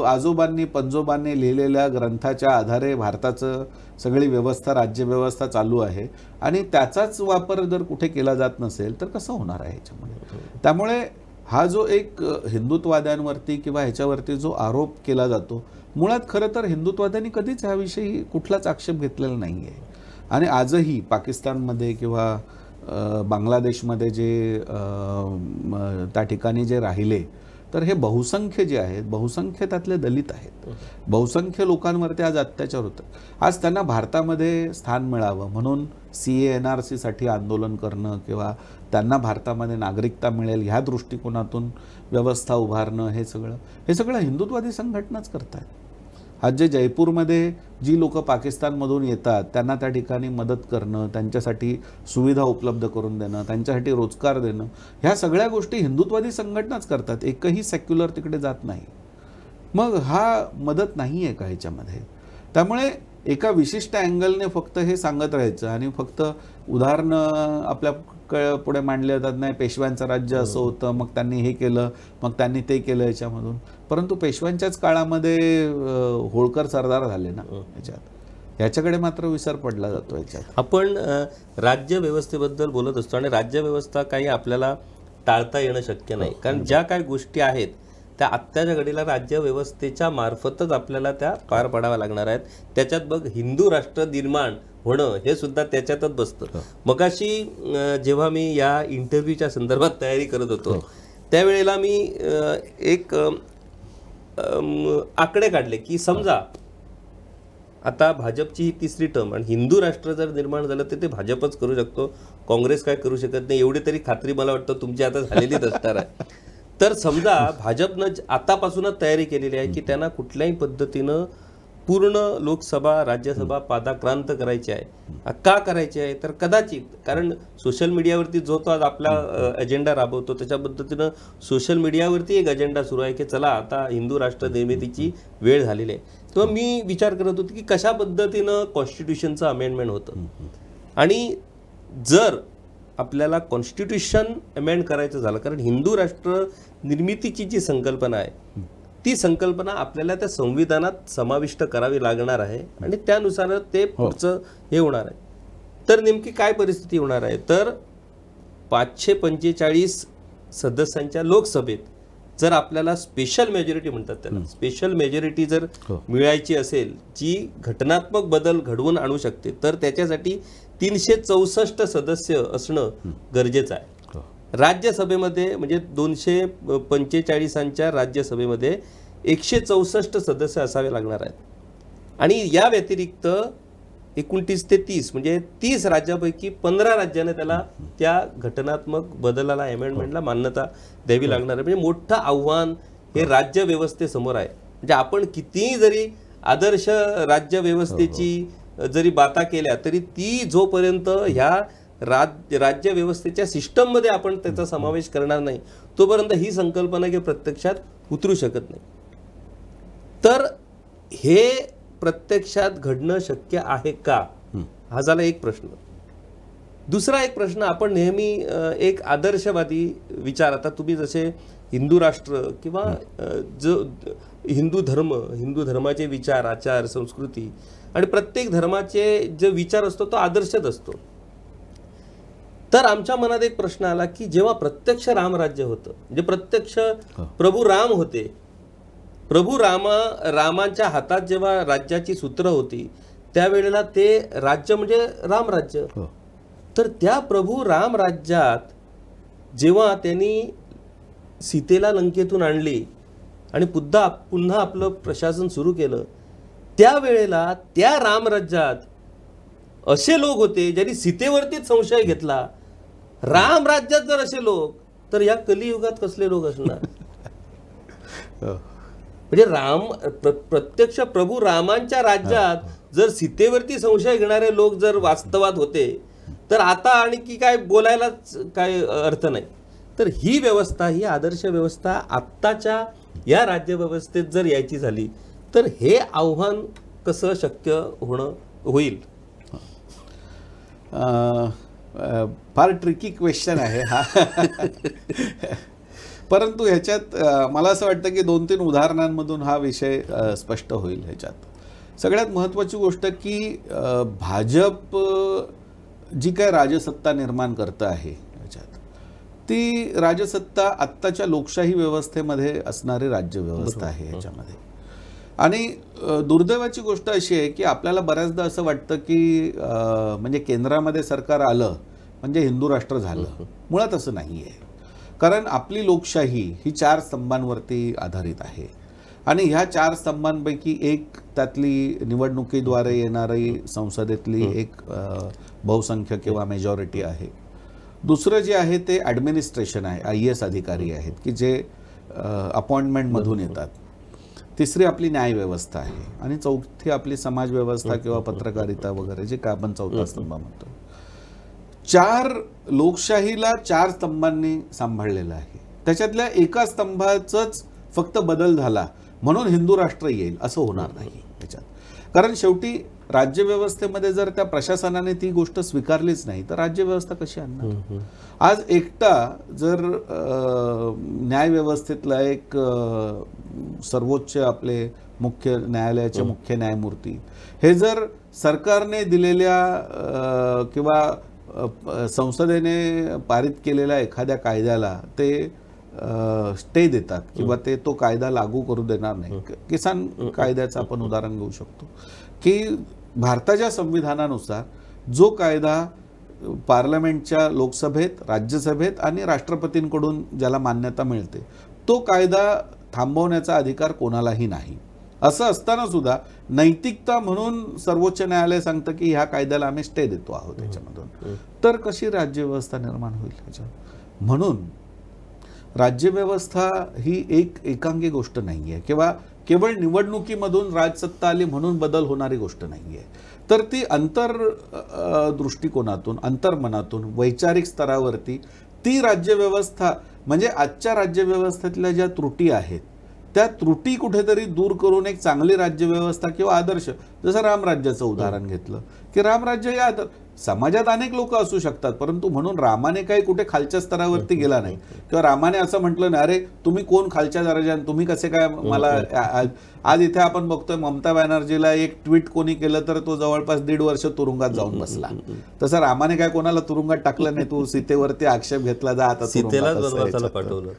आजोबांनी पंजोबांनी लिहिलेल्या ग्रंथाच्या आधारे भारताचं सगळी व्यवस्था राज्यव्यवस्था चालू आहे, आणि त्याचाच वापर जर कुठे केला जात नसेल तर कसं होणार आहे ह्याच्यामध्ये? त्यामुळे हा जो एक हिंदुत्ववाद्यांवरती किंवा ह्याच्यावरती जो आरोप केला जातो, मुळात खरं तर हिंदुत्ववाद्यांनी कधीच ह्याविषयी कुठलाच आक्षेप घेतलेला नाही आहे. आणि आजही पाकिस्तानमध्ये किंवा बांगलादेशमध्ये जे त्या ठिकाणी जे राहिले तर हे बहुसंख्य जे आहेत, बहुसंख्य त्यातले दलित आहेत, बहुसंख्य लोकांवरती आज अत्याचार होतात. आज त्यांना भारतामध्ये स्थान मिळावं म्हणून CA-NRC साठी आंदोलन करणं किंवा त्यांना भारतामध्ये नागरिकता मिळेल ह्या दृष्टिकोनातून व्यवस्था उभारणं, हे सगळं हिंदुत्ववादी संघटनाच करतात. आज जे जयपूरमध्ये जी लोक पाकिस्तानमधून येतात त्यांना त्या ठिकाणी मदत करणं, त्यांच्यासाठी सुविधा उपलब्ध करून देणं, त्यांच्यासाठी रोजगार देणं, ह्या सगळ्या गोष्टी हिंदुत्ववादी संघटनाच करतात. एकही सेक्युलर तिकडे जात नाही. मग हा मदत नाही आहे का ह्याच्यामध्ये? त्यामुळे एका विशिष्ट अँगलने फक्त हे सांगत राहायचं आणि फक्त उदाहरणं आपल्या पुढे मांडले जातात. नाही पेशव्यांचं राज्य असं होतं, मग त्यांनी हे केलं, मग त्यांनी ते केलं याच्यामधून. परंतु पेशव्यांच्याच काळामध्ये होळकर सरदार झाले ना ह्याच्याकडे मात्र विसर पडला जातो. याच्यात आपण राज्य व्यवस्थेबद्दल बोलत असतो आणि राज्य व्यवस्था काही आपल्याला टाळता येणं शक्य नाही, कारण ज्या काही गोष्टी आहेत त्या आत्ताच्या घडीला राज्य व्यवस्थेच्या मार्फतच आपल्याला त्या पार पाडाव्या लागणार आहेत. त्याच्यात बघ हिंदू राष्ट्र निर्माण होणं हे सुद्धा त्याच्यातच बसतं. मगाशी जेव्हा मी या इंटरव्ह्यूच्या संदर्भात तयारी करत होतो त्यावेळेला मी एक आकडे काढले की समजा आता भाजपची ही 3री टर्म आणि हिंदू राष्ट्र जर निर्माण झालं तर ते भाजपच करू शकतो, काँग्रेस काय करू शकत नाही, एवढी तरी खात्री मला वाटतं तुमची आता झालेलीच असणार आहे. तर समजा भाजपनं आतापासूनच तयारी केलेली आहे की त्यांना कुठल्याही पद्धतीनं पूर्ण लोकसभा राज्यसभा पादाक्रांत करायची आहे. का करायची आहे तर कदाचित कारण सोशल मीडियावरती जो तो आज आपला अजेंडा राबवतो त्याच्या पद्धतीनं सोशल मीडियावरती एक अजेंडा सुरू आहे की चला आता हिंदू राष्ट्र निर्मितीची वेळ झालेली आहे. तेव्हा मी विचार करत होतो की कशा पद्धतीनं कॉन्स्टिट्यूशनचं अमेंडमेंट होतं, आणि जर आपल्याला कॉन्स्टिट्यूशन अमेंड करायचं झालं, कारण हिंदू राष्ट्र निर्मितीची जी संकल्पना आहे ती संकल्पना आपल्याला त्या संविधानात समाविष्ट करावी लागणार आहे आणि त्यानुसार ते पुढचं हे होणार आहे. तर नेमकी काय परिस्थिती होणार आहे तर 545 सदस्यांच्या लोकसभेत जर आपल्याला स्पेशल मेजॉरिटी म्हणतात त्याला, स्पेशल मेजॉरिटी जर मिळायची असेल जी घटनात्मक बदल घडवून आणू शकते तर त्याच्यासाठी 364 सदस्य असणं गरजेचं आहे. राज्यसभेमध्ये म्हणजे 245 राज्यसभेमध्ये 164 सदस्य असावे लागणार आहेत, आणि या व्यतिरिक्त 29 ते 30 म्हणजे 30 राज्यापैकी 15 राज्याने त्याला त्या घटनात्मक बदलाला अमेंडमेंटला मान्यता द्यावी लागणार आहे. म्हणजे मोठं आव्हान हे राज्य व्यवस्थेसमोर आहे. म्हणजे आपण कितीही जरी आदर्श राज्य व्यवस्थेची जरी बाता केल्या तरी ती जोपर्यंत ह्या राज्य व्यवस्थेच्या सिस्टममध्ये आपण त्याचा समावेश करणार नाही तोपर्यंत ही संकल्पना की प्रत्यक्षात उतरू शकत नाही. तर हे प्रत्यक्षात घडणं शक्य आहे का हा झाला एक प्रश्न. दुसरा एक प्रश्न, आपण नेहमी एक आदर्शवादी विचार, आता तुम्ही जसे हिंदू राष्ट्र किंवा जो हिंदू धर्माचे विचार, आचार, संस्कृती आणि प्रत्येक धर्माचे जे विचार असतो तो आदर्शच असतो. तर आमच्या मनात एक प्रश्न आला की जेव्हा प्रत्यक्ष रामराज्य होतं, म्हणजे प्रत्यक्ष प्रभू राम होते, प्रभू रामांच्या हातात जेव्हा राज्याची सूत्र होती, त्यावेळेला ते राज्य म्हणजे रामराज्य. तर त्या प्रभू राम राज्यात जेव्हा त्यांनी सीतेला लंकेतून आणली आणि पुन्हा आपलं प्रशासन सुरू केलं, त्यावेळेला त्या रामराज्यात असे लोक होते ज्यांनी सीतेवरतीच संशय घेतला. राम राज्यात जर असे लोक, तर या कलियुगात कसले लोक असणार? म्हणजे प्रत्यक्ष प्रभू रामांच्या राज्यात जर सीतेवरती संशय घेणारे लोक जर वास्तवात होते, तर आता आणखी काय बोलायलाच काय अर्थ नाही. तर ही व्यवस्था, ही आदर्श व्यवस्था आत्ताच्या या राज्यव्यवस्थेत जर यायची झाली, तर हे आव्हान कसं शक्य होईल? फार ट्रिकी क्वेश्चन आहे हा. परंतु ह्याच्यात मला असं वाटतं की 2-3 उदाहरणांमधून हा विषय स्पष्ट होईल. ह्याच्यात सगळ्यात महत्त्वाची गोष्ट की भाजप जी काय राजसत्ता निर्माण करतं आहे, ह्याच्यात ती राजसत्ता आत्ताच्या लोकशाही व्यवस्थेमध्ये असणारी राज्यव्यवस्था आहे ह्याच्यामध्ये. आणि दुर्दैवाची गोष्ट अशी आहे की आपल्याला बऱ्याचदा असं वाटतं की म्हणजे केंद्रामध्ये सरकार आलं म्हणजे हिंदू राष्ट्र झालं. मुळात असं नाही आहे. कारण आपली लोकशाही ही 4 स्तंभांवरती आधारित आहे. आणि ह्या 4 स्तंभांपैकी एक त्यातली निवडणुकीद्वारे येणारी संसदेतली एक बहुसंख्य किंवा मेजॉरिटी आहे. दुसरं जे आहे ते ॲडमिनिस्ट्रेशन आहे, IAS अधिकारी आहेत की जे अपॉइंटमेंटमधून येतात. तिसरी आपली न्यायव्यवस्था आहे आणि चौथी आपली समाज व्यवस्था किंवा पत्रकारिता वगैरे, जे काय आपण चौथा स्तंभ म्हणतो. 4 लोकशाहीला 4 स्तंभांनी सांभाळलेलं आहे. त्याच्यातल्या एका स्तंभाचाच फक्त बदल झाला म्हणून हिंदू राष्ट्र येईल असं होणार नाही त्याच्यात. कारण शेवटी राज्यव्यवस्थेमध्ये जर त्या प्रशासनाने ती गोष्ट स्वीकारलीच नाही तर राज्यव्यवस्था कशी आणणार? आज एकटा जर न्यायव्यवस्थेतला एक सर्वोच्च आपले मुख्य न्यायालयाचे मुख्य न्यायमूर्ती हे जर सरकारने दिलेल्या किंवा संसदेने पारित केलेल्या एखाद्या कायद्याला ते स्टे देतात किंवा ते तो कायदा लागू करू देणार नाही. किसान कायद्याचं आपण उदाहरण घेऊ शकतो की भारताच्या संविधानानुसार जो कायदा पार्लमेंटच्या लोकसभेत, राज्यसभेत आणि राष्ट्रपतींकडून ज्याला मान्यता मिळते, तो कायदा थांबवण्याचा अधिकार कोणालाही नाही. असं असताना सुद्धा नैतिकता म्हणून सर्वोच्च न्यायालय सांगतं की ह्या कायद्याला आम्ही स्टे देतो आहोत त्याच्यामधून. तर कशी राज्यव्यवस्था निर्माण होईल ह्याच्या? म्हणून राज्यव्यवस्था ही एक एकांगी गोष्ट नाही आहे किंवा केवळ निवडणुकीमधून राजसत्ता आली म्हणून बदल होणारी गोष्ट नाही आहे. तर ती दृष्टिकोनातून, अंतर्मनातून, वैचारिक स्तरावरती ती राज्यव्यवस्था, म्हणजे आजच्या राज्यव्यवस्थेतल्या ज्या त्रुटी आहेत त्या त्रुटी कुठेतरी दूर करून एक चांगली राज्यव्यवस्था किंवा आदर्श, जसं रामराज्याचं उदाहरण घेतलं की रामराज्य या समाजात अनेक लोक असू शकतात, परंतु म्हणून रामाने काही कुठे खालच्या स्तरावरती गेला नाही किंवा रामाने असं म्हटलं नाही अरे तुम्ही कोण खालच्या दर्जाने, तुम्ही कसे काय मला. आज इथे आपण बघतोय ममता बॅनर्जीला एक ट्विट कोणी केलं तर तो जवळपास 1.5 वर्ष तुरुंगात जाऊन बसला. तसं रामाने काय कोणाला तुरुंगात टाकलं नाही. तू सीतेवरती आक्षेप घेतला, जा आता पाठवलं.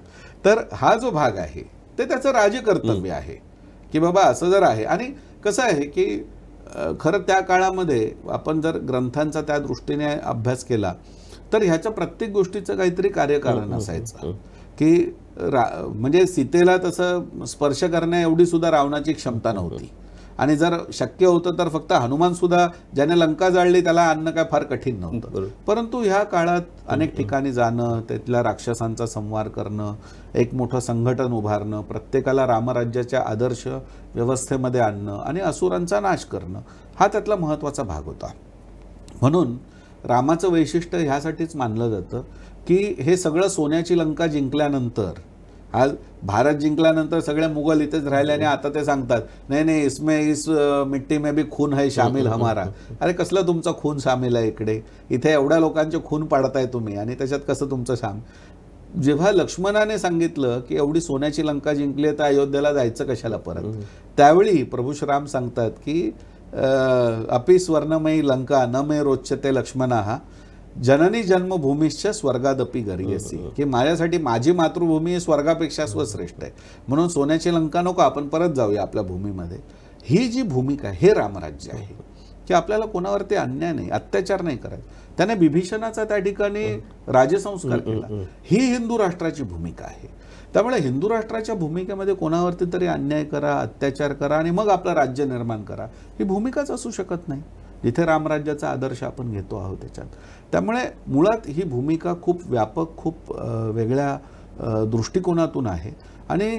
तर हा जो भाग आहे ते त्याचं राजकर्तव्य आहे की बाबा असं जर आहे. आणि कसं आहे की खरं त्या काळामध्ये आपण जर ग्रंथांचा त्या दृष्टीने अभ्यास केला तर ह्याच्या प्रत्येक गोष्टीचं काहीतरी कार्यकारण असायचं की म्हणजे सीतेला तसं स्पर्श करण्या एवढी सुद्धा रावणाची क्षमता नव्हती. आणि जर शक्य होतं तर फक्त हनुमान सुद्धा ज्याने लंका जाळली त्याला आणणं काय फार कठीण नव्हतं. परंतु ह्या काळात अनेक ठिकाणी जाणं, तिथल्या राक्षसांचा संहार करणं, एक मोठं संघटन उभारणं, प्रत्येकाला रामराज्याच्या आदर्श व्यवस्थेमध्ये आणणं आणि असुरांचा नाश करणं हा त्यातला महत्त्वाचा भाग होता. म्हणून रामाचं वैशिष्ट्य ह्यासाठीच मानलं जातं की हे सगळं सोन्याची लंका जिंकल्यानंतर आज भारत जिंकल्यानंतर सगळे मुघल इथेच राहिले आणि आता ते सांगतात नाही नाही इसमें इस मिट्टी में भी खून है शामिल हमारा. अरे कसलं तुमचा खून शामिल आहे इकडे? इथे एवढ्या लोकांचे खून पाडताय तुम्ही आणि त्याच्यात कसं तुमचं जेव्हा लक्ष्मणाने सांगितलं की एवढी सोन्याची लंका जिंकली तर अयोध्येला जायचं कशाला परत, त्यावेळी प्रभू श्रीराम सांगतात की अपि स्वर्णमयी लंका न मे रोचते लक्ष्मणा जननी जन्मभूमीश्च स्वर्गादपी गरीयसी, की माझ्यासाठी माझी मातृभूमी स्वर्गापेक्षा स्वश्रेष्ठ आहे, म्हणून सोन्याची लंका नको, आपण परत जाऊया आपल्या भूमीमध्ये. ही जी भूमिका हे रामराज्य आहे की आपल्याला कोणावरती अन्याय नाही, अत्याचार नाही करायचा. त्याने विभीषणाचा त्या ठिकाणी राजसंस्कार केला. ही हिंदू राष्ट्राची भूमिका आहे. त्यामुळे हिंदू राष्ट्राच्या भूमिकेमध्ये कोणावरती तरी अन्याय करा, अत्याचार करा आणि मग आपलं राज्य निर्माण करा, ही भूमिकाच असू शकत नाही जिथे रामराज्याचा आदर्श आपण घेतो आहोत त्याच्यात. त्यामुळे मुळात ही भूमिका खूप व्यापक, खूप वेगळ्या दृष्टिकोनातून आहे. आणि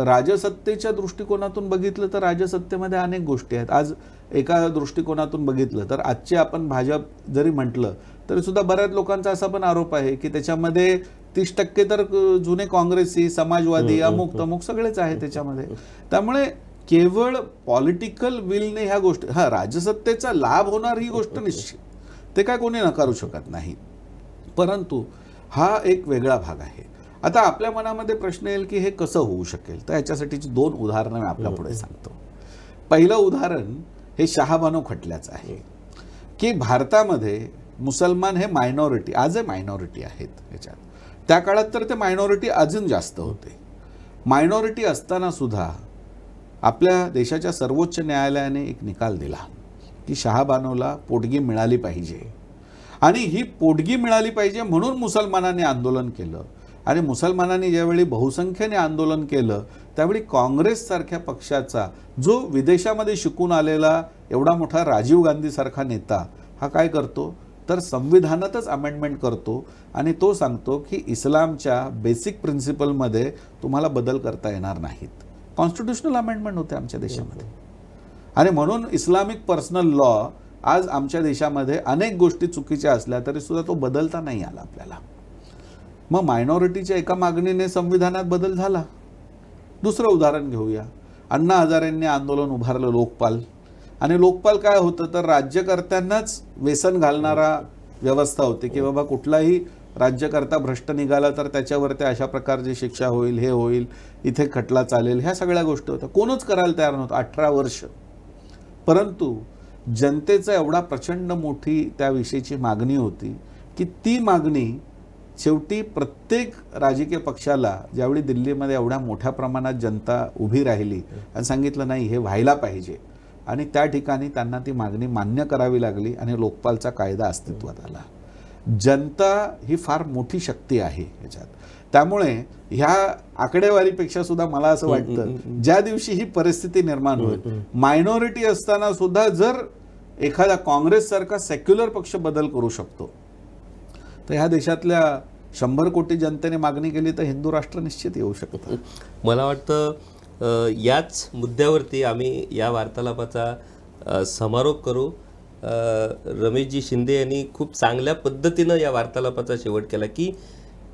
राजसत्तेच्या दृष्टिकोनातून बघितलं तर राजसत्तेमध्ये अनेक गोष्टी आहेत. आज एका दृष्टिकोनातून बघितलं तर आजचे आपण भाजप जरी म्हटलं तरी सुद्धा बऱ्याच लोकांचा असा पण आरोप आहे की त्याच्यामध्ये 30% तर जुने काँग्रेसी, समाजवादी, अमुक तमुक सगळेच आहे त्याच्यामध्ये. त्यामुळे केवळ पॉलिटिकल विलने ह्या गोष्टी, हा राजसत्तेचा लाभ होणार ही गोष्ट निश्चित, ते काय कोणी नकारू शकत नाही, परंतु हा एक वेगळा भाग आहे. आता आपल्या मनामध्ये प्रश्न येईल की हे कसं होऊ शकेल, तर याच्यासाठीची 2 उदाहरणं मी आपल्या पुढे सांगतो. पहिलं उदाहरण हे शहाबानो खटल्याचं आहे की भारतामध्ये मुसलमान हे मायनॉरिटी, आजही मायनॉरिटी आहेत ह्याच्यात. त्या काळात तर ते मायनॉरिटी अजून जास्त होते. मायनॉरिटी असताना सुद्धा आपल्या देशाच्या सर्वोच्च न्यायालयाने एक निकाल दिला की शहाबानोला पोटगी मिळाली पाहिजे आणि ही पोटगी मिळाली पाहिजे म्हणून मुसलमानांनी आंदोलन केलं. आणि मुसलमानांनी ज्यावेळी बहुसंख्येने आंदोलन केलं त्यावेळी काँग्रेससारख्या पक्षाचा जो विदेशामध्ये शिकून आलेला एवढा मोठा राजीव गांधीसारखा नेता हा काय करतो तर संविधानातच अमेंडमेंट करतो आणि तो सांगतो की इस्लामच्या बेसिक प्रिन्सिपलमध्ये तुम्हाला बदल करता येणार नाहीत. कॉन्स्टिट्युशनल अमेंडमेंट होते आमच्या देशामध्ये आणि म्हणून इस्लामिक पर्सनल लॉ आज आमच्या देशामध्ये अनेक गोष्टी चुकीच्या असल्या तरी सुद्धा तो बदलता नाही आला आपल्याला. मग मायनॉरिटीच्या एका मागणीने संविधानात बदल झाला. दुसरं उदाहरण घेऊया. अण्णा हजारेंनी आंदोलन उभारलं लोकपाल, आणि लोकपाल काय होतं तर राज्यकर्त्यांनाच व्यसन घालणारा व्यवस्था होती की बाबा कुठलाही राज्यकर्ता भ्रष्ट निघाला तर त्याच्यावरती अशा प्रकारची शिक्षा होईल, हे होईल, इथे खटला चालेल, ह्या सगळ्या गोष्टी होत्या. कोणच करायला तयार नव्हतं 18 वर्ष. परंतु जनतेचा एवढा प्रचंड मोठी त्याविषयीची मागणी होती की ती मागणी शेवटी प्रत्येक राजकीय पक्षाला ज्यावेळी दिल्लीमध्ये एवढ्या मोठ्या प्रमाणात जनता उभी राहिली आणि सांगितलं नाही हे व्हायला पाहिजे, आणि त्या ठिकाणी त्यांना ती मागणी मान्य करावी लागली आणि लोकपालचा कायदा अस्तित्वात आला. जनता ही फार मोठी शक्ती आहे याच्यात. त्यामुळे ह्या आकडेवारीपेक्षा सुद्धा मला असं वाटतं ज्या दिवशी ही परिस्थिती निर्माण होईल, मायनॉरिटी असताना सुद्धा जर एखादा काँग्रेससारखा सेक्युलर पक्ष बदल करू शकतो तर ह्या देशातल्या 100 कोटी जनतेने मागणी केली तर हिंदू राष्ट्र निश्चित येऊ शकतं. मला वाटतं याच मुद्द्यावरती आम्ही या वार्तालापाचा समारोप करू. रमेशजी शिंदे यांनी खूप चांगल्या पद्धतीनं या वार्तालापाचा शेवट केला की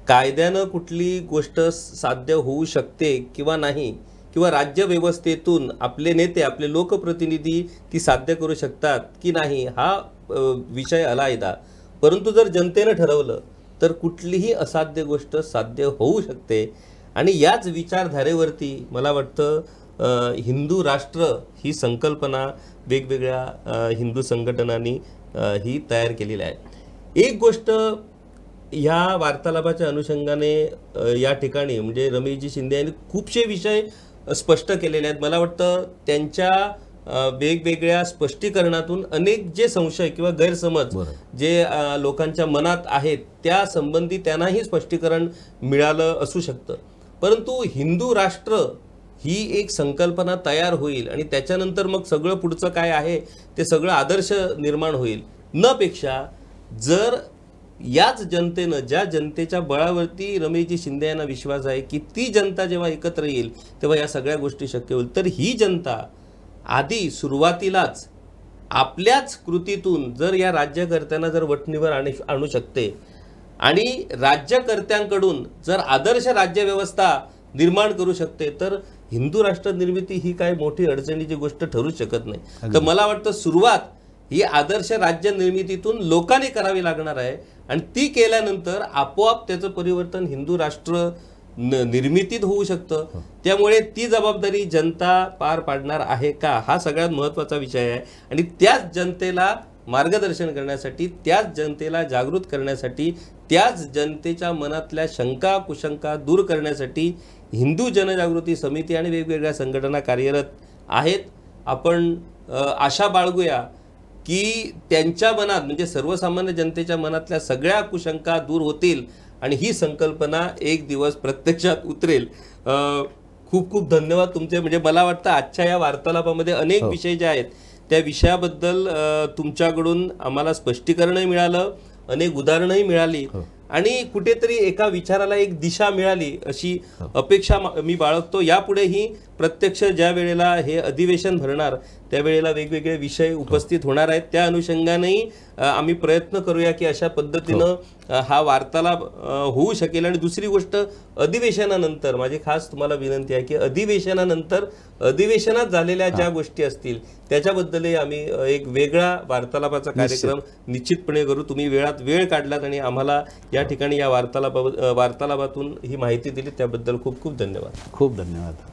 कायद्यानं कुठली गोष्ट साध्य होऊ शकते किंवा नाही, किंवा राज्यव्यवस्थेतून आपले नेते, आपले लोकप्रतिनिधी ती साध्य करू शकतात की नाही हा विषय अलहिदा. परंतु जर जनतेनं ठरवलं तर कुठलीही असाध्य गोष्ट साध्य होऊ शकते. आणि याच विचारधारेवरती मला वाटतं हिंदू राष्ट्र ही संकल्पना वेगवेगळ्या हिंदू संघटनांनी ही तयार केलेली आहे. एक गोष्ट ह्या वार्तालापाच्या अनुषंगाने या ठिकाणी म्हणजे रमेशजी शिंदे यांनी खूपसे विषय स्पष्ट केलेले आहेत. मला वाटतं त्यांच्या वेगवेगळ्या स्पष्टीकरणातून अनेक जे संशय किंवा गैरसमज जे लोकांच्या मनात आहेत त्या संबंधी त्यांनाही स्पष्टीकरण मिळालं असू शकतं. परंतु हिंदू राष्ट्र ही एक संकल्पना तयार होईल आणि त्याच्यानंतर मग सगळं पुढचं काय आहे ते सगळं आदर्श निर्माण होईल न पेक्षा जर याच जनतेनं, ज्या जनतेच्या बळावरती रमेशजी शिंदे यांना विश्वास आहे की ती जनता जेव्हा एकत्र येईल तेव्हा या सगळ्या गोष्टी शक्य होईल, तर ही जनता आधी सुरुवातीलाच आपल्याच कृतीतून जर या राज्यकर्त्यांना जर वठणीवर आणू शकते आणि राज्यकर्त्यांकडून जर आदर्श राज्यव्यवस्था निर्माण करू शकते, तर हिंदू राष्ट्र निर्मिती ही काय मोठी अडचणीची गोष्ट ठरू शकत नाही. तर मला वाटतं सुरुवात ही आदर्श राज्य निर्मितीतून लोकांनी करावी लागणार आहे आणि ती केल्यानंतर आपोआप त्याचं परिवर्तन हिंदू राष्ट्र निर्मितीत होऊ शकतं. त्यामुळे ती जबाबदारी जनता पार पाडणार आहे का, हा सगळ्यात महत्त्वाचा विषय आहे. आणि त्याच जनतेला मार्गदर्शन करण्यासाठी, त्याच जनतेला जागृत करण्यासाठी, त्याच जनतेच्या मनातल्या शंका कुशंका दूर करण्यासाठी हिंदू जनजागृती समिती आणि वेगवेगळ्या संघटना कार्यरत आहेत. आपण आशा बाळगूया की त्यांच्या मनात म्हणजे सर्वसामान्य जनतेच्या मनातल्या सगळ्या कुशंका दूर होतील आणि ही संकल्पना एक दिवस प्रत्यक्षात उतरेल. खूप खूप धन्यवाद तुमचे. म्हणजे मला वाटतं आजच्या या वार्तालापामध्ये अनेक विषय जे आहेत त्या विषयाबद्दल तुमच्याकडून आम्हाला स्पष्टीकरणही मिळालं, अनेक उदाहरणंही मिळाली आणि कुठेतरी एका विचाराला एक दिशा मिळाली अशी अपेक्षा मी बाळगतो. यापुढेही प्रत्यक्ष ज्या वेळेला हे अधिवेशन भरणार त्यावेळेला वेगवेगळे विषय उपस्थित होणार आहेत. त्या अनुषंगानेही आम्ही प्रयत्न करूया की अशा पद्धतीनं हा वार्तालाप होऊ शकेल. आणि दुसरी गोष्ट, अधिवेशनानंतर माझी खास तुम्हाला विनंती आहे की अधिवेशनानंतर अधिवेशनात झालेल्या ज्या गोष्टी असतील त्याच्याबद्दलही आम्ही एक वेगळा वार्तालापाचा कार्यक्रम निश्चितपणे करू. तुम्ही वेळात वेळ काढलात आणि आम्हाला या ठिकाणी या वार्तालापातून ही माहिती दिली त्याबद्दल खूप खूप धन्यवाद. खूप धन्यवाद.